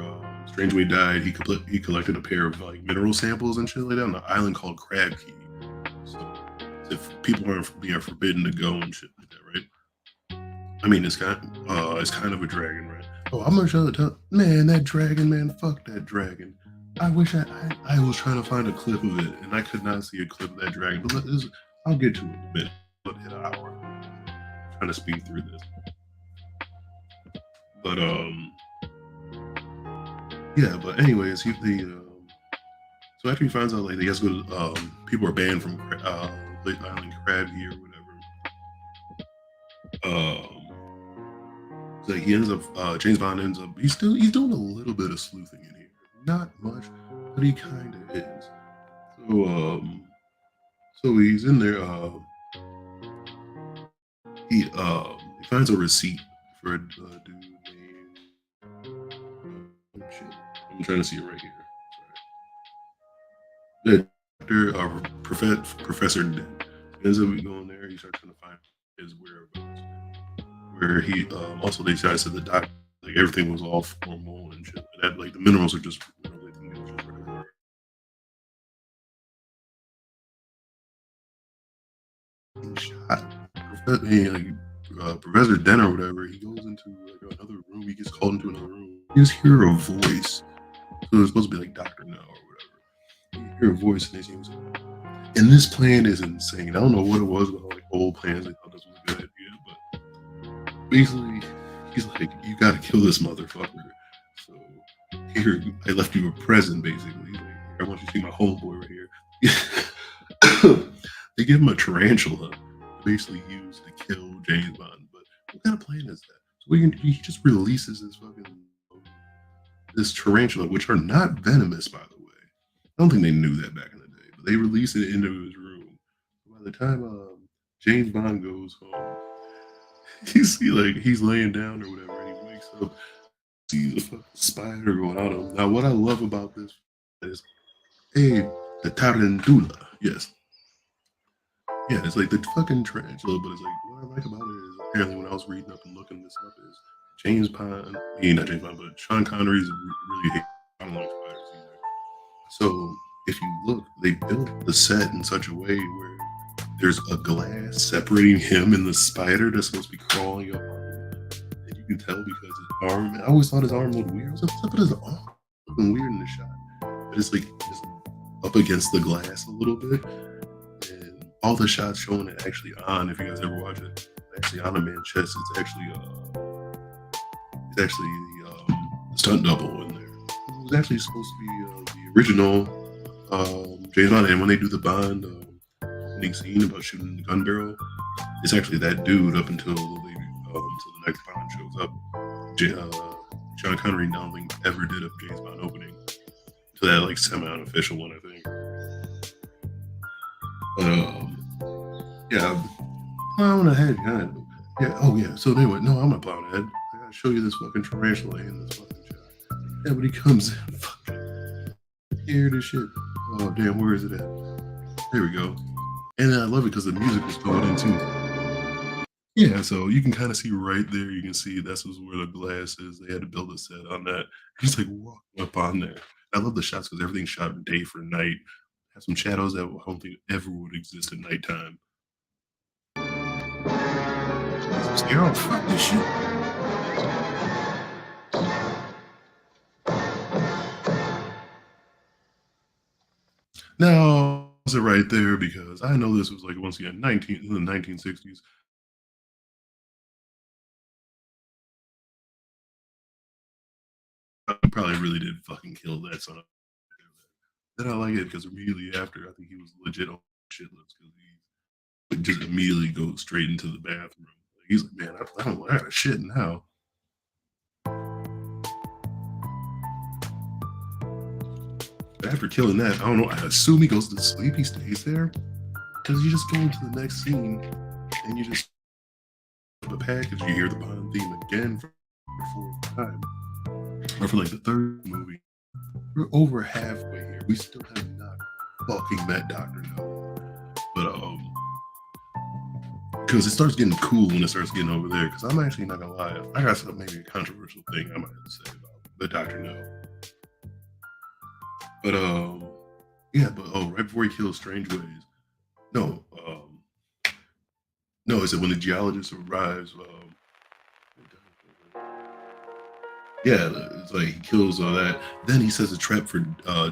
Strangeway died, he collected a pair of like mineral samples and shit like that on an island called Crab Key. So if people aren't being forbidden to go and shit like that, right? I mean, it's kind of a dragon, right? Oh, I'm gonna show it. Man, that dragon, man, fuck that dragon. I wish I was trying to find a clip of it, and I could not see a clip of that dragon. But I'll get to it in a bit. Let it hit an hour. I'm trying to speed through this. But yeah. But anyways, so after he finds out like he has to go to people are banned from Lake Island Crab here or whatever. So he ends up James Bond ends up he's doing a little bit of sleuthing in here, not much, but he kind of is. So he's in there. He finds a receipt for a dude named. Shit. I'm trying to see it right here. Sorry. The doctor, Professor Dent. He ends up going there. He starts trying to find his whereabouts. Where he also they said the doctor like everything was all formal and shit. That like the minerals are just shot. Professor Dent or whatever, he goes into like another room. He gets called into another room. You just hear a voice. So it's supposed to be like Dr. No or whatever. You hear a voice and they seem and this plan is insane. I don't know what it was about like old plans. They thought this was a good idea, but basically he's like, you gotta kill this motherfucker. So here, I left you a present basically. Like, I want you to see my homeboy right here. They give him a tarantula basically used to kill James Bond. But what kind of plan is that? So he just releases this tarantula, which are not venomous, by the way. I don't think they knew that back in the day, but they release it into his room. By the time James Bond goes home, you see like he's laying down or whatever, and he wakes up, sees a fucking spider going out of him. Now, what I love about this is, hey, the tarantula, yes. Yeah, it's like the fucking tarantula, but it's like what I like about it is apparently when I was reading up and looking this up is not James Bond, but Sean Connery's really hate. I don't like spiders either. So if you look, they built the set in such a way where there's a glass separating him and the spider that's supposed to be crawling up on him. And you can tell because his arm, I always thought his arm looked weird. I was like, what's up with his arm? fucking weird in the shot. But it's like just up against the glass a little bit, and all the shots showing it actually on. If you guys ever watch it, actually on a man's chest. It's actually the stunt double in there. It was actually supposed to be the original James Bond, and when they do the Bond opening scene about shooting the gun barrel, it's actually that dude up until the next Bond shows up. Sean Connery, I don't think ever did a James Bond opening to that like semi-unofficial one, I think. But yeah, plowing ahead, kind of. Yeah. Oh yeah. So anyway, no, I'm not plowing ahead. I gotta show you this fucking tarantula in this fucking shot. Yeah, when he comes in, fucking scared as shit. Oh damn, where is it at? There we go. And I love it because the music was going in too. Yeah, so you can kind of see right there. You can see that's where the glass is. They had to build a set on that. He's like walking up on there. I love the shots because everything's shot day for night. Have some shadows that I don't think ever would exist at nighttime. Oh, fuck this shit. Now, is it right there because I know this was like once again in the 1960s. I probably really did fucking kill that son of. Then I like it because immediately after, I think he was legit on shitless because he would just immediately go straight into the bathroom. He's like, man, I gotta shit now. After killing that, I don't know. I assume he goes to sleep. He stays there because you just go into the next scene and you just the package. You hear the Bond theme again for the fourth time, or for like the third movie. We're over halfway here. We still have not fucking met Dr. No. But because it starts getting cool when it starts getting over there. Because I'm actually not gonna lie, I got some maybe a controversial thing I might have to say about the Dr. No. But yeah, but right before he kills Strangeways, no, is it when the geologist arrives? Yeah, it's like he kills all that. Then he sets a trap for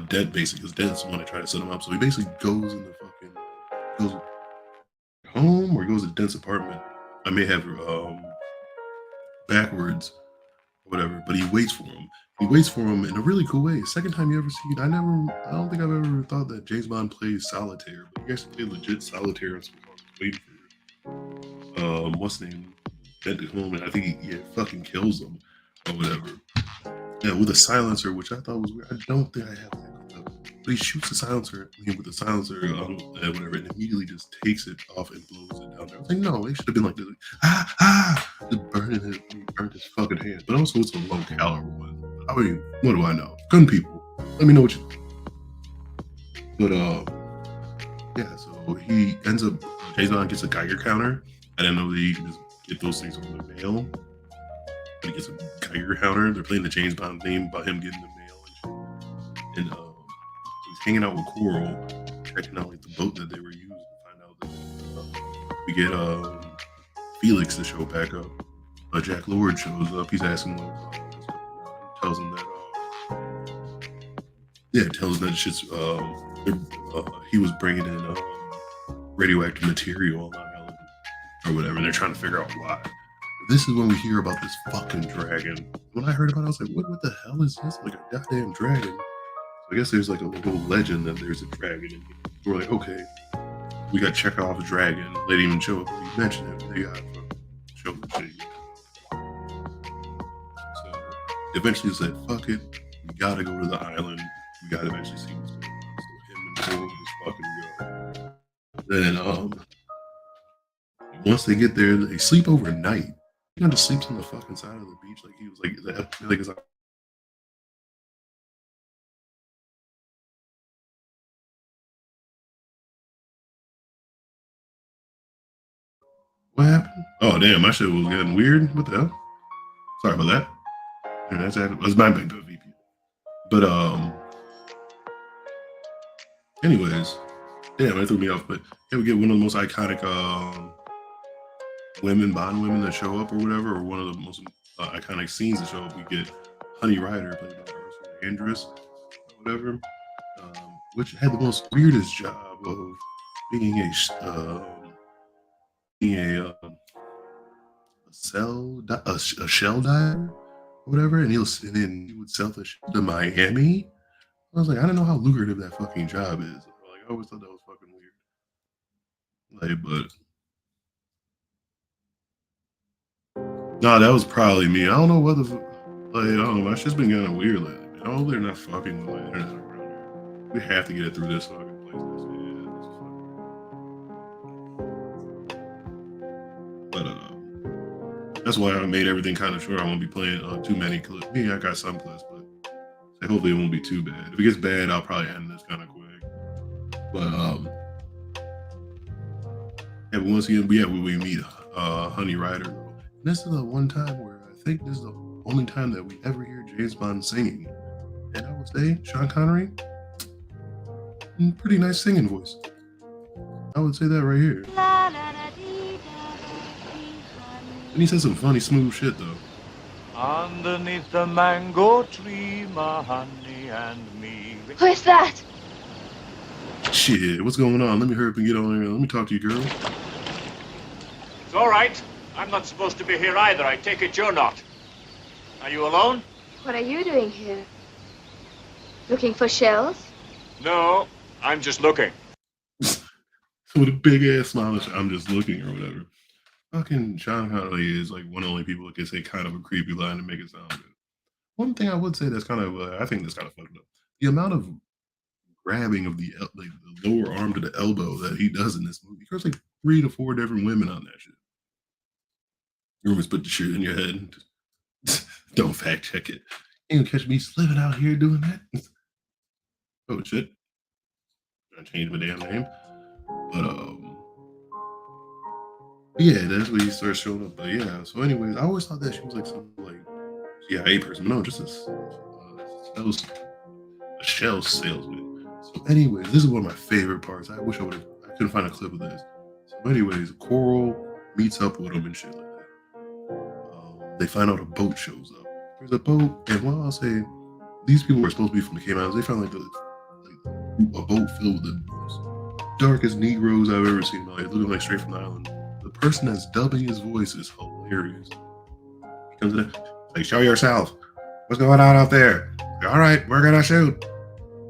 Dent, basically, because Dent's the one to try to set him up. So he basically goes home or goes to Dent's apartment. I may have backwards or whatever, but he waits for him. He waits for him in a really cool way. Second time you ever see it, I don't think I've ever thought that James Bond plays solitaire, but he actually played legit solitaire and waiting for what's the name? Dent at home, and I think he fucking kills him or whatever. Yeah, with a silencer, which I thought was weird. I don't think I have that. But he shoots the silencer with the silencer, whatever, and immediately just takes it off and blows it down there. I was like, no, they should have been like this, just burning his fucking hand. But also, it's a low caliber one. I mean, what do I know? Gun people, let me know what you think. But yeah, so he ends up. James Bond gets a Geiger counter. I didn't know that you can just get those things over the mail. But he gets a Geiger counter. They're playing the James Bond theme about him getting the mail and shit. And he's hanging out with Coral, checking out like the boat that they were using to find out that we get Felix to show back up. Jack Lord shows up. He's asking tells him that tells him that shit's he was bringing in radioactive material on the island or whatever, and they're trying to figure out why. This is when we hear about this fucking dragon. When I heard about it, I was like, what the hell is this? Like a goddamn dragon. So I guess there's like a little legend that there's a dragon in here. We're like, okay, we got Chekhov's dragon. They didn't even show up. We mentioned it. They got show the shit. So eventually he said, fuck it. We gotta go to the island. We gotta eventually see what's going on. So him and Coral just fucking go. Then once they get there, they sleep overnight. He kind of sleeps on the fucking side of the beach like he was like it's like what happened? Oh damn, my shit was getting weird. What the hell? Sorry about that. Yeah, that's my big VP. But anyways, damn, that threw me off. But yeah, we get one of the most iconic Bond women that show up or whatever, or one of the most iconic scenes that show up. We get Honey Rider, played by Ursula Andrus or whatever, which had the most weirdest job of being a shell diver or whatever, and and then he would sell the shit to Miami. I was like, I don't know how lucrative that fucking job is. Like, I always thought that was fucking weird. Like, but nah, that was probably me. I don't know what the like. I don't know. My shit's been kind of weird lately. Man. I hope they're not fucking with my internet around here. We have to get it through this fucking place. But that's why I made everything kind of short. I won't be playing too many clips. I got some clips, but hopefully it won't be too bad. If it gets bad, I'll probably end this kind of quick. But yeah, but once again, we meet Honey Rider. And this is the one time where I think this is the only time that we ever hear James Bond singing. And I would say Sean Connery, pretty nice singing voice. I would say that right here. And he says some funny, smooth shit though. Underneath the mango tree, my honey and me. Who is that? Shit, what's going on? Let me hurry up and get on here. Let me talk to you, girl. It's all right. I'm not supposed to be here either. I take it you're not. Are you alone? What are you doing here? Looking for shells? No, I'm just looking. With a big ass smile, I'm just looking or whatever. Fucking Sean Connery is like one of the only people that can say kind of a creepy line to make it sound good. One thing I would say that's kind of, I think that's kind of fucked up. The amount of grabbing of the lower arm to the elbow that he does in this movie. There's like 3 to 4 different women on that shit. You always put the shit in your head. Don't fact check it. You ain't gonna catch me slipping out here doing that. Oh shit. I changed my damn name. But yeah, that's when he starts showing up. But yeah, so anyways, I always thought that she was like some like CIA person. No, just a shell salesman. So anyways, this is one of my favorite parts. I wish I couldn't find a clip of this. So anyways, Coral meets up with him and shit like that. They find out a boat shows up. There's a boat, and while I'll say these people were supposed to be from the Cayman Islands, they found like a boat filled with the most darkest Negroes I've ever seen. Like looking like straight from the island. The person that's dubbing his voice is hilarious. He comes in, like, show yourself. What's going on out there? All right, we're gonna shoot.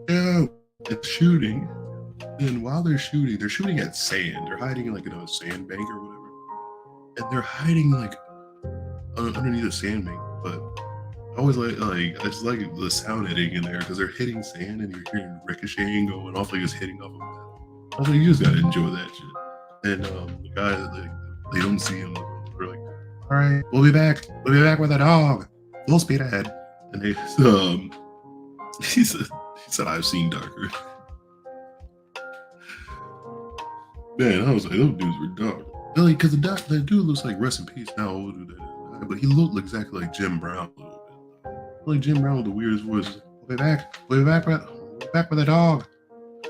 Yeah, it's shooting. And while they're shooting at sand. They're hiding like in a sandbank or whatever. And they're hiding like underneath a sandbank. But I always like I just like the sound editing in there because they're hitting sand and you're hearing ricocheting going off like it's hitting off of metal. I was like, you just gotta enjoy that shit. And the guy, like, they don't see him. They're like, all right, we'll be back. We'll be back with a dog. Full speed ahead. And they, he said, I've seen darker. Man, I was like, those dudes were dark. Really, because the dude looks like, rest in peace, how old dude that is. But he looked exactly like Jim Brown a little bit. Like Jim Brown with the weirdest voice. We'll be back. We'll be back with a dog.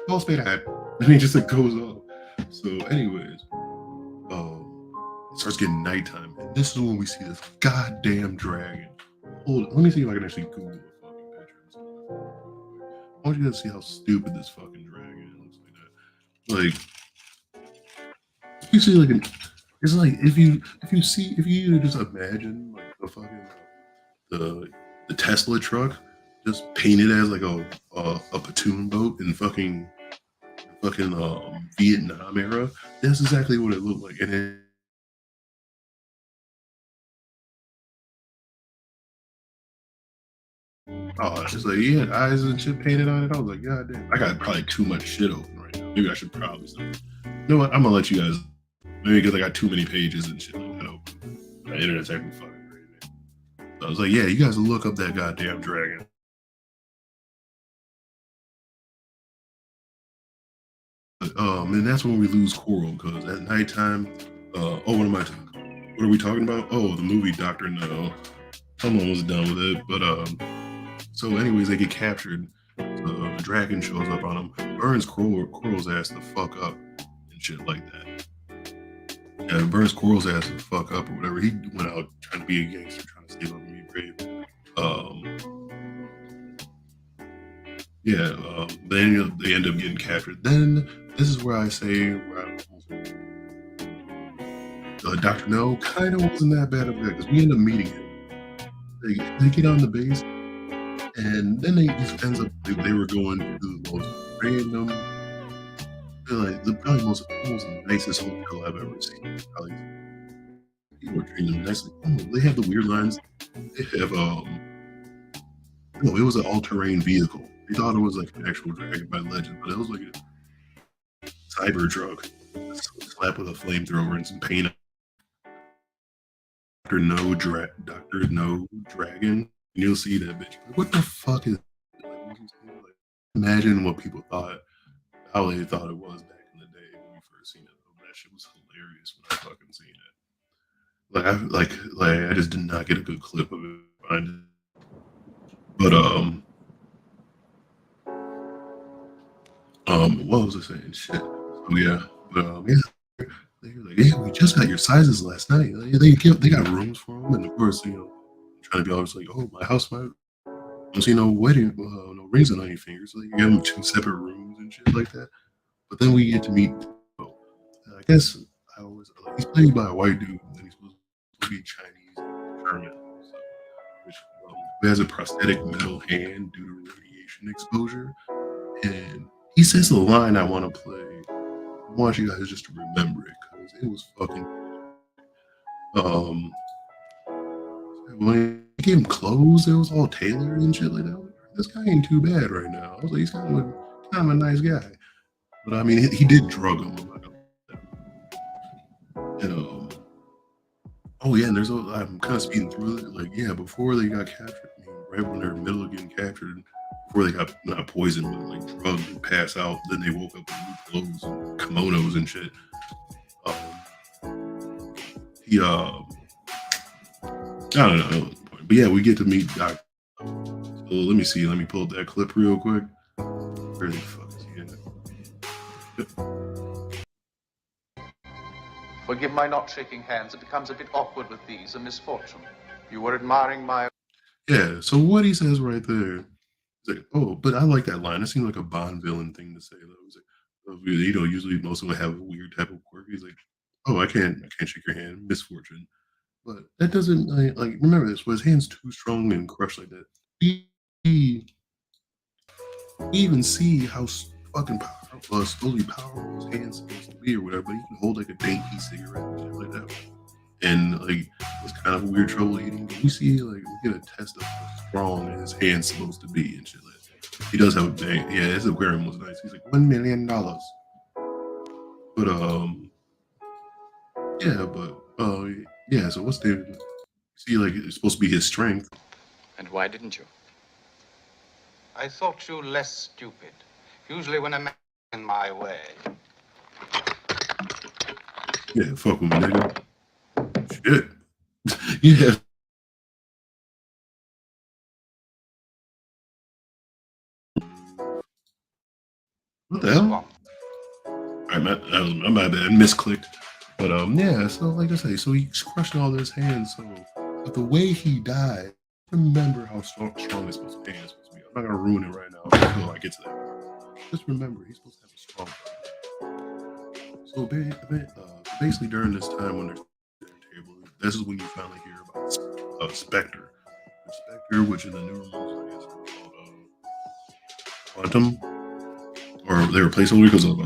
Full speed ahead. And he just like goes off. So anyways, it starts getting nighttime. And this is when we see this goddamn dragon. Hold on, let me see if I can actually Google a fucking picture. I want you guys to see how stupid this fucking dragon looks like that. Like, you see like it's like if you just imagine like the fucking the Tesla truck just painted as like a platoon boat in fucking Vietnam era. That's exactly what it looked like. And it, it's just like he had eyes and shit painted on it. I was like, God damn, I got probably too much shit open right now. Maybe I should probably stop. You know what? I'm gonna let you guys. Maybe because I got too many pages and shit like that open. My internet's acting fucking crazy. So I was like, yeah, you guys look up that goddamn dragon. And that's when we lose Coral because at nighttime, what are we talking about? Oh, the movie Dr. No. I'm almost done with it, but so anyways, they get captured. The dragon shows up on them, burns Coral's ass the fuck up and shit like that. Yeah, burns Coral's ass the fuck up or whatever. He went out trying to be a gangster, trying to save up and be brave. yeah, then they end up getting captured. Then this is where I say, Dr. No kind of wasn't that bad of a guy because we end up meeting him. They get on the base, and then they just ends up they were going to the most random, like the probably most nicest hotel I've ever seen. Probably people were treating them nicely. Oh, they have the weird lines. They have no, it was an all-terrain vehicle. They thought it was like an actual Dragon by Legend, but it was like a cyber truck. Slap with a flamethrower and some paint. Dr. No Dragon. And you'll see that bitch. Like, what the fuck is like, imagine what people thought, how they thought it was back in the day when we first seen it. That shit was hilarious when I fucking seen it. Like I just did not get a good clip of it. But what was I saying? Shit. Oh yeah. But yeah. They were like, yeah, we just got your sizes last night. They got rooms for them, and of course, trying to be always like, oh, my house might don't see no wedding, no rings on any fingers. So they give them 2 separate rooms and shit like that. But then we get to meet. I guess he's played by a white dude, and he's supposed to be Chinese German, which who has a prosthetic metal hand due to radiation exposure. And he says the line I want to play. I want you guys just to remember it because it was fucking. When he gave him clothes, it was all tailored and shit like that. This guy ain't too bad right now. I was like, he's kind of a nice guy. But I mean, he did drug him. And oh yeah, and I'm kind of speeding through it. Like yeah, before they got captured, right when they're in the middle of getting captured. Before they got not poisoned, but like drugged and passed out. Then they woke up with new clothes and kimonos and shit. I don't know, but yeah, we get to meet Doc. So let me see. Let me pull up that clip real quick. Where the fuck is he at? Forgive my not shaking hands. It becomes a bit awkward with these. A misfortune. You were admiring my. Yeah. So what he says right there. Like, oh, but I like that line. It seemed like a Bond villain thing to say. Though. It's like, usually most of them have a weird type of quirk. He's like, oh, I can't shake your hand, misfortune. But that doesn't like remember this. Was his hands too strong and crushed like that? We even see how fucking powerful, slowly powerful his hands supposed to be or whatever. But he can hold like a dainty cigarette and shit like that. And like was kind of weird trouble eating. But we see we get a test of how strong his hand's supposed to be and shit like that. He does have a bang. Yeah, his aquarium was nice. He's like $1 million. But yeah. So what's the see it's supposed to be his strength. And why didn't you? I thought you less stupid. Usually when a man in my way. Yeah, fuck with me, nigga. Shit. Yeah. What the hell? Alright, my bad. Misclicked. But yeah, so like I say, so he's crushing all his hands. So, but the way he died, remember how strong his hands supposed to be. I'm not gonna ruin it right now until I get to that part. Just remember, he's supposed to have a strong body. So basically, during this time when they're table, this is when you finally hear about Spectre. Spectre, which in the new rules, I guess, are called Quantum, or they were placeholder because of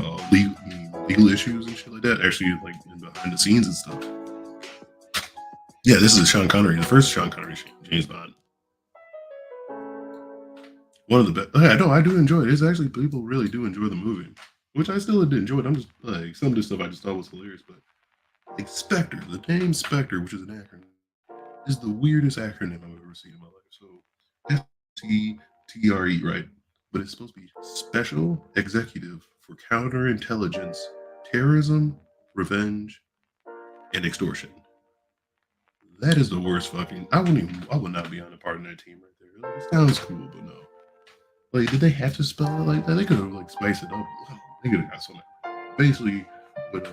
legal issues and shit like that. Actually, like behind the scenes and stuff. Yeah, this is Sean Connery, the first Sean Connery James Bond. One of the best. Yeah, no, I do enjoy it. It's actually people really do enjoy the movie, which I still did enjoy it. I'm just like some of this stuff I just thought was hilarious, but like Spectre, the name Spectre, which is an acronym, is the weirdest acronym I've ever seen in my life. So SCTRE, right? But it's supposed to be Special Executive for Counterintelligence, Terrorism, Revenge, and Extortion. That is the worst fucking. I would not be on a part of that team right there. Like, it sounds cool, but no. Like, did they have to spell it like that? They could have like spiced it up. They could have got something. Basically, but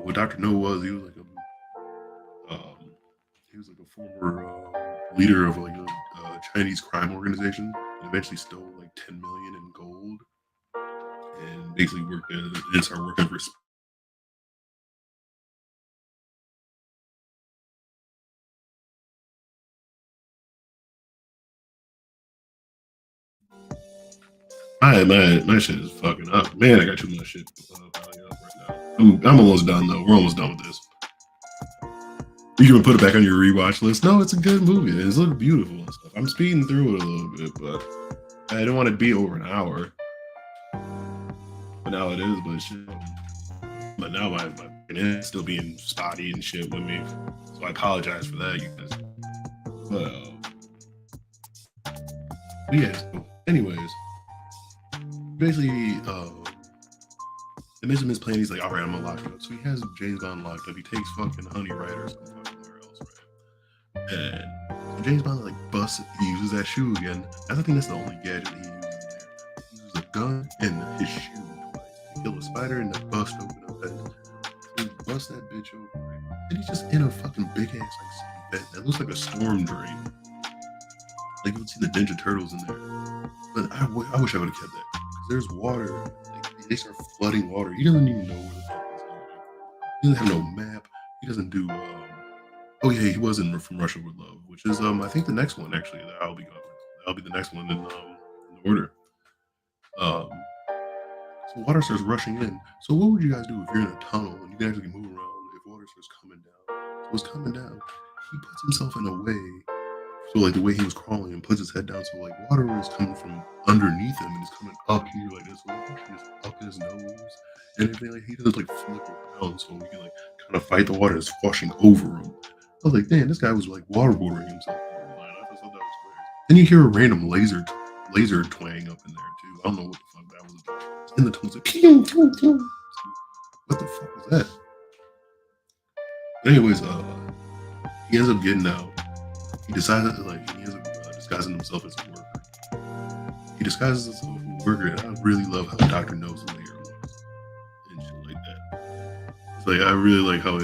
what Dr. No was, he was like a former leader of like a Chinese crime organization. And eventually stole like 10 million in gold, and basically worked and started working for. My shit is fucking up. Man, I got too much shit piling up right now. I'm almost done though. We're almost done with this. You can put it back on your rewatch list. No, it's a good movie. It's look beautiful and stuff. I'm speeding through it a little bit, but I don't want it to be over an hour. But now it is, but shit. But now my internet's still being spotty and shit with me. So I apologize for that, you guys. But yeah, so anyways. Basically, the Mission is playing, he's like, all right, I'm gonna lock you up. So he has James Bond locked up. He takes fucking Honey Rider or something somewhere else, right? And so James Bond like he uses that shoe again. I think that's the only gadget he uses there. He uses a gun and his shoe twice. He killed a spider and then bust open up that. He bust that bitch open, right? And he's just in a fucking big ass like bed that looks like a storm drain. Like you would see the Ninja Turtles in there. But I wish I would have kept that. There's water. Like, they start flooding water. He doesn't even know where the fuck he's going. He doesn't have no map. He doesn't do. Oh yeah, he was in From Russia with Love, which is I think the next one actually that I'll be going. That'll be the next one in order. So water starts rushing in. So what would you guys do if you're in a tunnel and you can actually move around if water starts coming down? So it's coming down. He puts himself in a way. So like the way he was crawling and puts his head down, so like water is coming from underneath him and it's coming up here like this, so just up his nose and everything. Like he does like flip around so he can like kind of fight the water that's washing over him. I was like, damn, this guy was like waterboarding himself. I thought that was crazy. Then you hear a random laser twang up in there too. I don't know what the fuck that was about. In the tunnel, like, pew, pew, pew. What the fuck was that? But anyways, he ends up getting out. He decides that he ends up disguising himself as a worker. He disguises himself as a worker, and I really love how Dr. Knows later looks and shit like that. It's like I really like how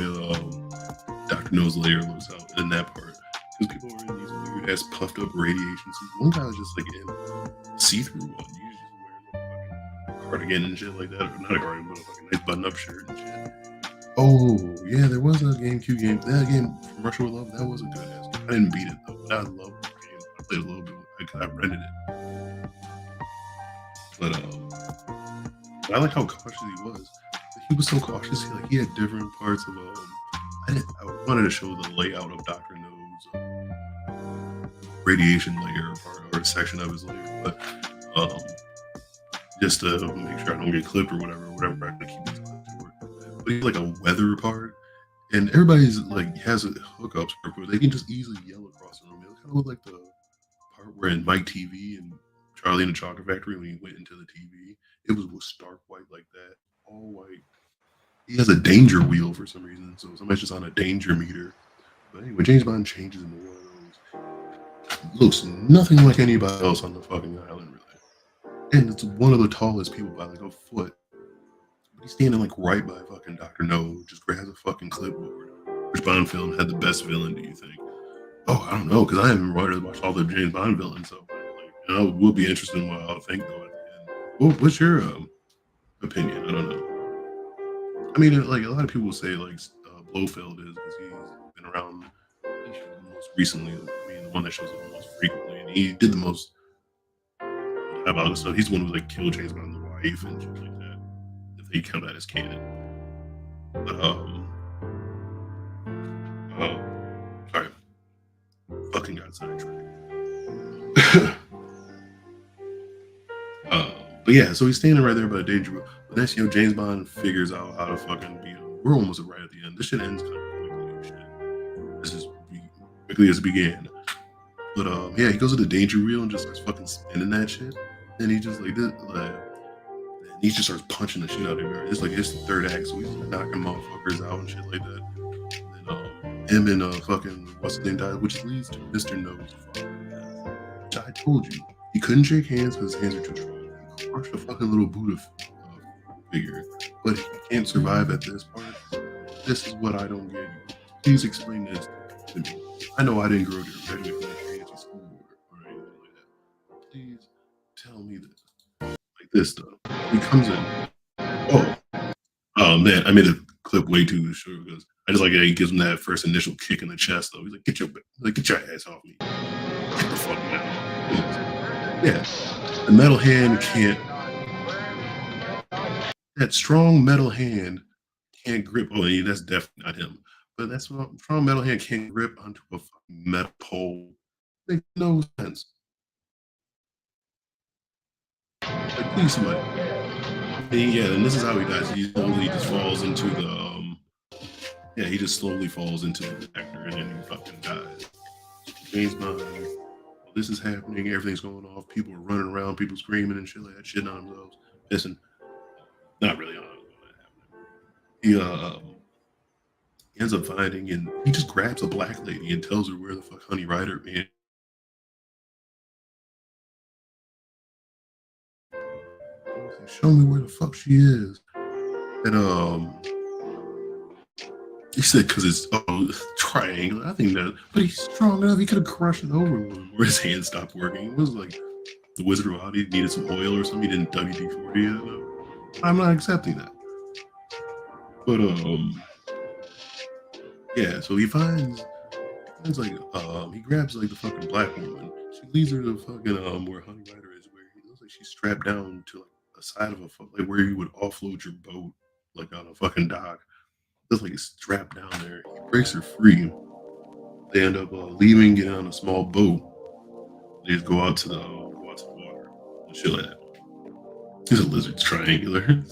Dr. Knows later looks out in that part because people are in these weird ass puffed up radiation suits. One guy was just like in a see-through one. He was just wearing a fucking cardigan and shit like that, or not a cardigan, but a fucking nice button-up shirt and shit. Oh yeah, there was a GameCube game. That game From Russia with Love, that was a good ass game. I didn't beat it though, but I loved the game. I played a little bit because I rented it. But I like how cautious he was. He was so cautious. He had different parts of I wanted to show the layout of Dr. No's radiation layer or a section of his layer, but just to make sure I don't get clipped or whatever I have to keep this short. But he's like a weather part. And everybody's like has hookups where they can just easily yell across the room. It kind of look like the part where in Mike TV and Charlie and the Chocolate Factory when he went into the TV, it was stark white like that, all white. He has a danger wheel for some reason, so somebody's just on a danger meter. But anyway, James Bond changes into one of those. Looks nothing like anybody else on the fucking island, really. And it's one of the tallest people by like a foot. He's standing like right by fucking Dr. No, just grabs a fucking clipboard. Which Bond film had the best villain, do you think? Oh, I don't know, because I haven't really watched all the James Bond villains, so we'll be interested in what I'll think though at the end. What's your opinion? I don't know. I mean, like a lot of people say like Blofeld is because he's been around most recently. I mean, the one that shows up the most frequently, and he did the most about it. So he's the one who like killed James Bond's wife and shit like that. He count that as canon. But sorry. Fucking got sidetracked. But yeah, so he's standing right there by the danger wheel. But then James Bond figures out how to fucking beat him. We're almost right at the end. This shit ends kind of quickly and shit. This is quickly as it began. But yeah, he goes to the danger wheel and just starts fucking spinning that shit. And he just like this he just starts punching the shit out of everybody. It's like it's the third act, so he's knocking motherfuckers out and shit like that. And him and fucking what's his name died, which leads to Mr. No's which I told you he couldn't shake hands because his hands are too strong. He crushed a fucking little Buddha figure, but he can't survive at this part. This is what I don't get you. Please explain this to me. I know I didn't grow to graduate from that fancy school, right? please tell me this. Like this stuff. He comes in. Oh man, I made a clip way too short because I just like he gives him that first initial kick in the chest though. He's like, get your ass off me. Get the fuck out. Yeah. The metal hand can't that strong metal hand can't grip. Oh, yeah, that's definitely not him. But that's what strong metal hand can't grip onto a fucking metal pole. Makes no sense. Like, please, somebody. And this is how he dies. He slowly just falls into the he just slowly falls into the actor and then he fucking dies. James Bond. Well, this is happening. Everything's going off. People are running around. People screaming and shit like that. Shitting on themselves. Listen, not really on it. He ends up finding and he just grabs a black lady and tells her where the fuck Honey Rider man. Show me where the fuck she is. And he said because it's triangle. I think that, but he's strong enough. He could have crushed it over where his hand stopped working. It was like the Wizard of Oz needed some oil or something. He didn't WD-40 it. I'm not accepting that. But so he finds like he grabs like the fucking black woman. She leads her to fucking where Honey Rider is, where he looks like she's strapped down to like the side of like where you would offload your boat, like on a fucking dock. Looks like it's strapped down there. He breaks her free. They end up leaving, get on a small boat. They just go out to the water and shit like that. He's a lizard's triangular.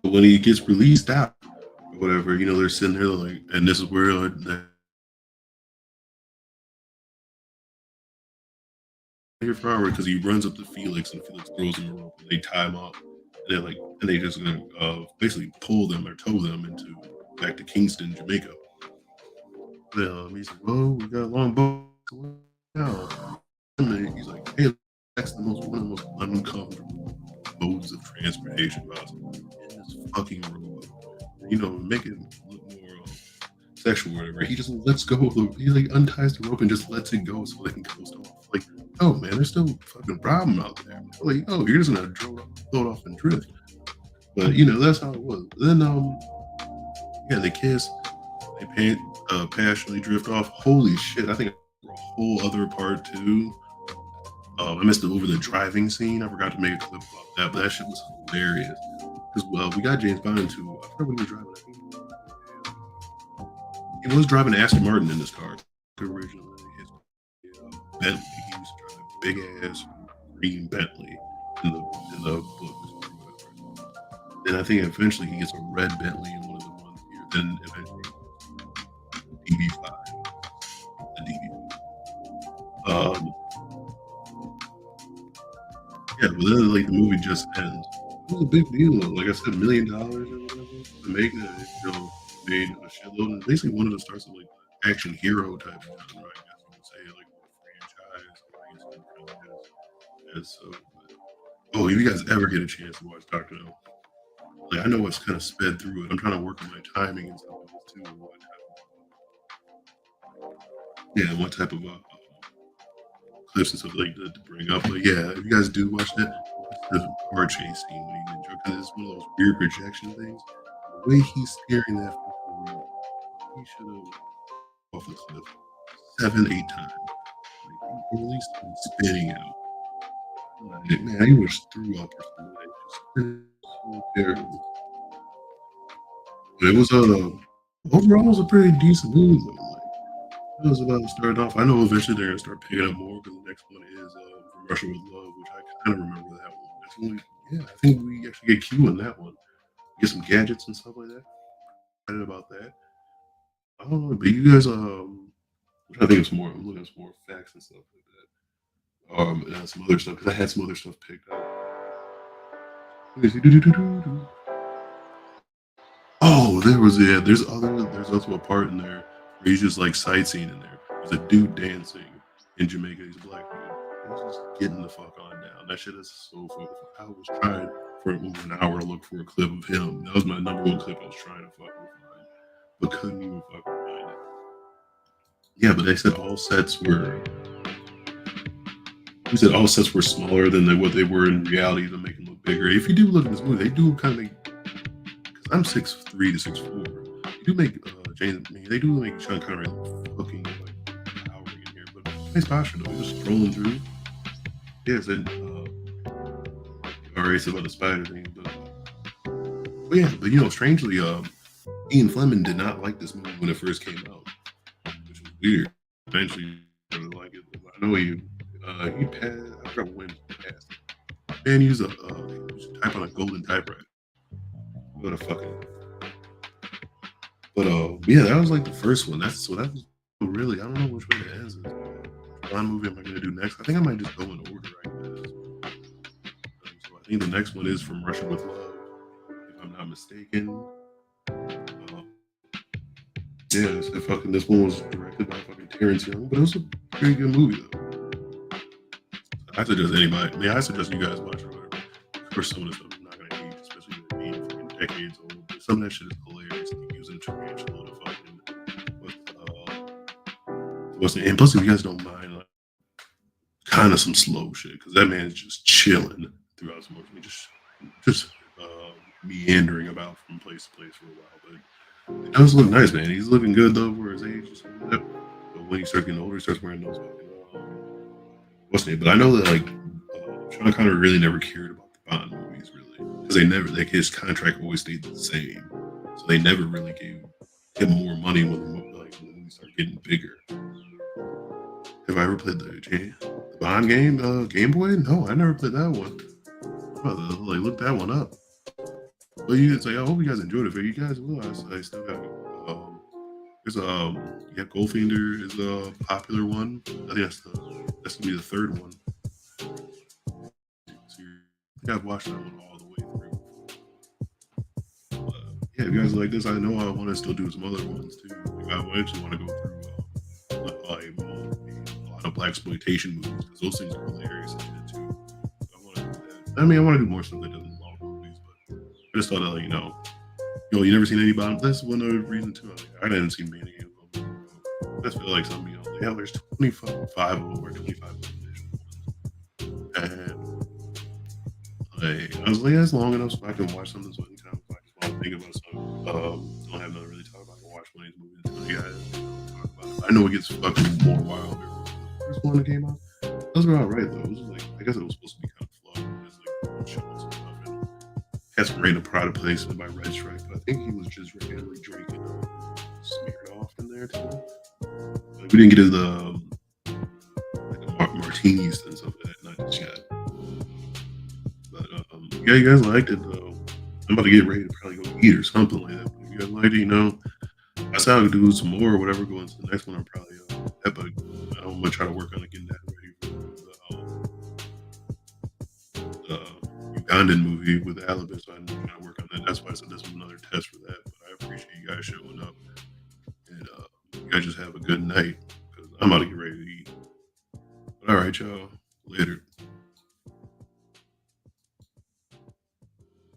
But when he gets released out or whatever, they're sitting there like, and this is where here forward because he runs up to Felix and Felix throws him a rope and they tie him up and they just gonna basically pull them or tow them back to Kingston, Jamaica. He's like, "Well, we got a long boat now." And he's like, "Hey, that's one of the most uncomfortable modes of transportation possible. In this fucking rowboat, make it look more sexual or whatever." He just lets go of he like unties the rope and just lets it go so they can coast off. Like, oh man, there's still a fucking problem out there. Like, oh, you're just gonna float off and drift. But that's how it was. Then they kiss, they passionately drift off. Holy shit, I think a whole other part too. I missed it over the driving scene. I forgot to make a clip about that, but that shit was hilarious. Because we got James Bond into I forgot what he was driving. He was driving an Aston Martin in this car originally. His Bentley. He used to drive a big ass green Bentley in the books. Then I think eventually he gets a red Bentley in one of the ones here. Then eventually DB5. The DB5. But then like the movie just ends. It was a big deal. Like I said, $1 million or whatever to make it. Made a shitload and basically wanted to start some like action hero type genre, I guess you would say, like a franchise. If you guys ever get a chance to watch Dr. No, like I know it's kind of sped through it. I'm trying to work on my timing and stuff like this too. What type of clips and stuff like that to bring up. But yeah, if you guys do watch that, the car chase scene when you enjoy, because it's one of those weird projection things. The way he's steering that. He should have off the cliff 7-8 times. Like, he at least spinning out. Like, man, he was threw up or something. Like, just so terrible. But it was overall it was a pretty decent movie though. Like, it was about to start off. I know eventually they're gonna start picking up more because the next one is From Russia with Love, which I kind of remember that one. That's only I think we actually get Q in that one. Get some gadgets and stuff like that. Excited about that. I don't know, but you guys, I think it's more. I'm looking at some more facts and stuff like that. And some other stuff because I had some other stuff picked up. Oh, there's also a part in there where he's just like sightseeing in there. There's a dude dancing in Jamaica. He's a black dude. He's just getting the fuck on down. That shit is so fucking. I was trying for over an hour to look for a clip of him. That was my #1 clip I was trying to fucking find, but couldn't even fucking find it. Yeah, but they said all sets were He said all sets were smaller than what they were in reality to make them look bigger. If you do look at this movie, they do kind of make. Because I'm 6'3" to 6'4". They do make James. I mean, they do make Sean Connery look fucking like powering in here, but nice posture though. He was strolling through. Yeah, said already said about the spider thing, but yeah, but you know, strangely, Ian Fleming did not like this movie when it first came out, which was weird. Eventually, really like it. I know he passed. I forgot when he passed. Man, use a type on a golden typewriter. What a fucking. But yeah, that was like the first one. That was really. I don't know which way to end it. What movie am I gonna do next? I think I might just go in order, I guess. So I think the next one is From Russia with Love, if I'm not mistaken. Yeah, so fucking this one was directed by fucking Terrence Young, but it was a pretty good movie though. I suggest anybody. I mean, I suggest you guys watch it or whatever. Of course, some of this stuff I'm not gonna hate, especially if it being fucking decades old. But some of that shit is hilarious. Like using tarantula to fucking and plus if you guys don't mind, like kind of some slow shit, because that man's just chilling throughout some movie, just meandering about from place to place for a while, but it does look nice, man. He's looking good though for his age. But when he starts getting older, he starts wearing those what's the name? But I know that like Sean Connery really never cared about the Bond movies, really, because they never like his contract always stayed the same, so they never really gave him more money when the movies started getting bigger. Have I ever played the Bond game, Game Boy? No, I never played that one. Oh, like look that one up. But you say, I hope you guys enjoyed it. If you guys will, I still got there's yeah, Goldfinger is a popular one. I think that's gonna be the third one. So I think I've watched that one all the way through. Yeah, if you guys like this, I know I want to still do some other ones too. Like, I actually want to go through a lot of blaxploitation movies because those things are hilarious and shit too. I want to do that. I mean, I want to do more stuff that doesn't involve movies, but I just thought that, like, you know, you never seen any Bond. That's one other reason too. I didn't see many of them. I just feel like some, hell, there's 25 of them or 25 edition ones. And like, I was like, that's long enough so I can watch something. So anytime I just want to think about something, don't have nothing to really talk about. I can watch one of these movies and tell you guys talk about it. I know it gets fucking more wild. The first one that came out, those were alright though. It was like, I guess it was supposed to be kind of flawed. It was like showing some stuff and had some random product placement by Red Stripe, but I think he was just randomly drinking smeared off in there too. Like, we didn't get into the martinis and stuff like that, not just yet. But yeah, you guys liked it though. I'm about to get ready to probably go eat or something like that. But if you guys liked it, I said I would do some more or whatever. Go into the next one. I'm probably I'm gonna try to work on getting that ready for the Ugandan movie with Alibis. So I gotta work on that. That's why I said this was another test for that. But I appreciate you guys showing up, and you guys just have a good night because I'm about to get ready to eat. But all right, y'all. Later.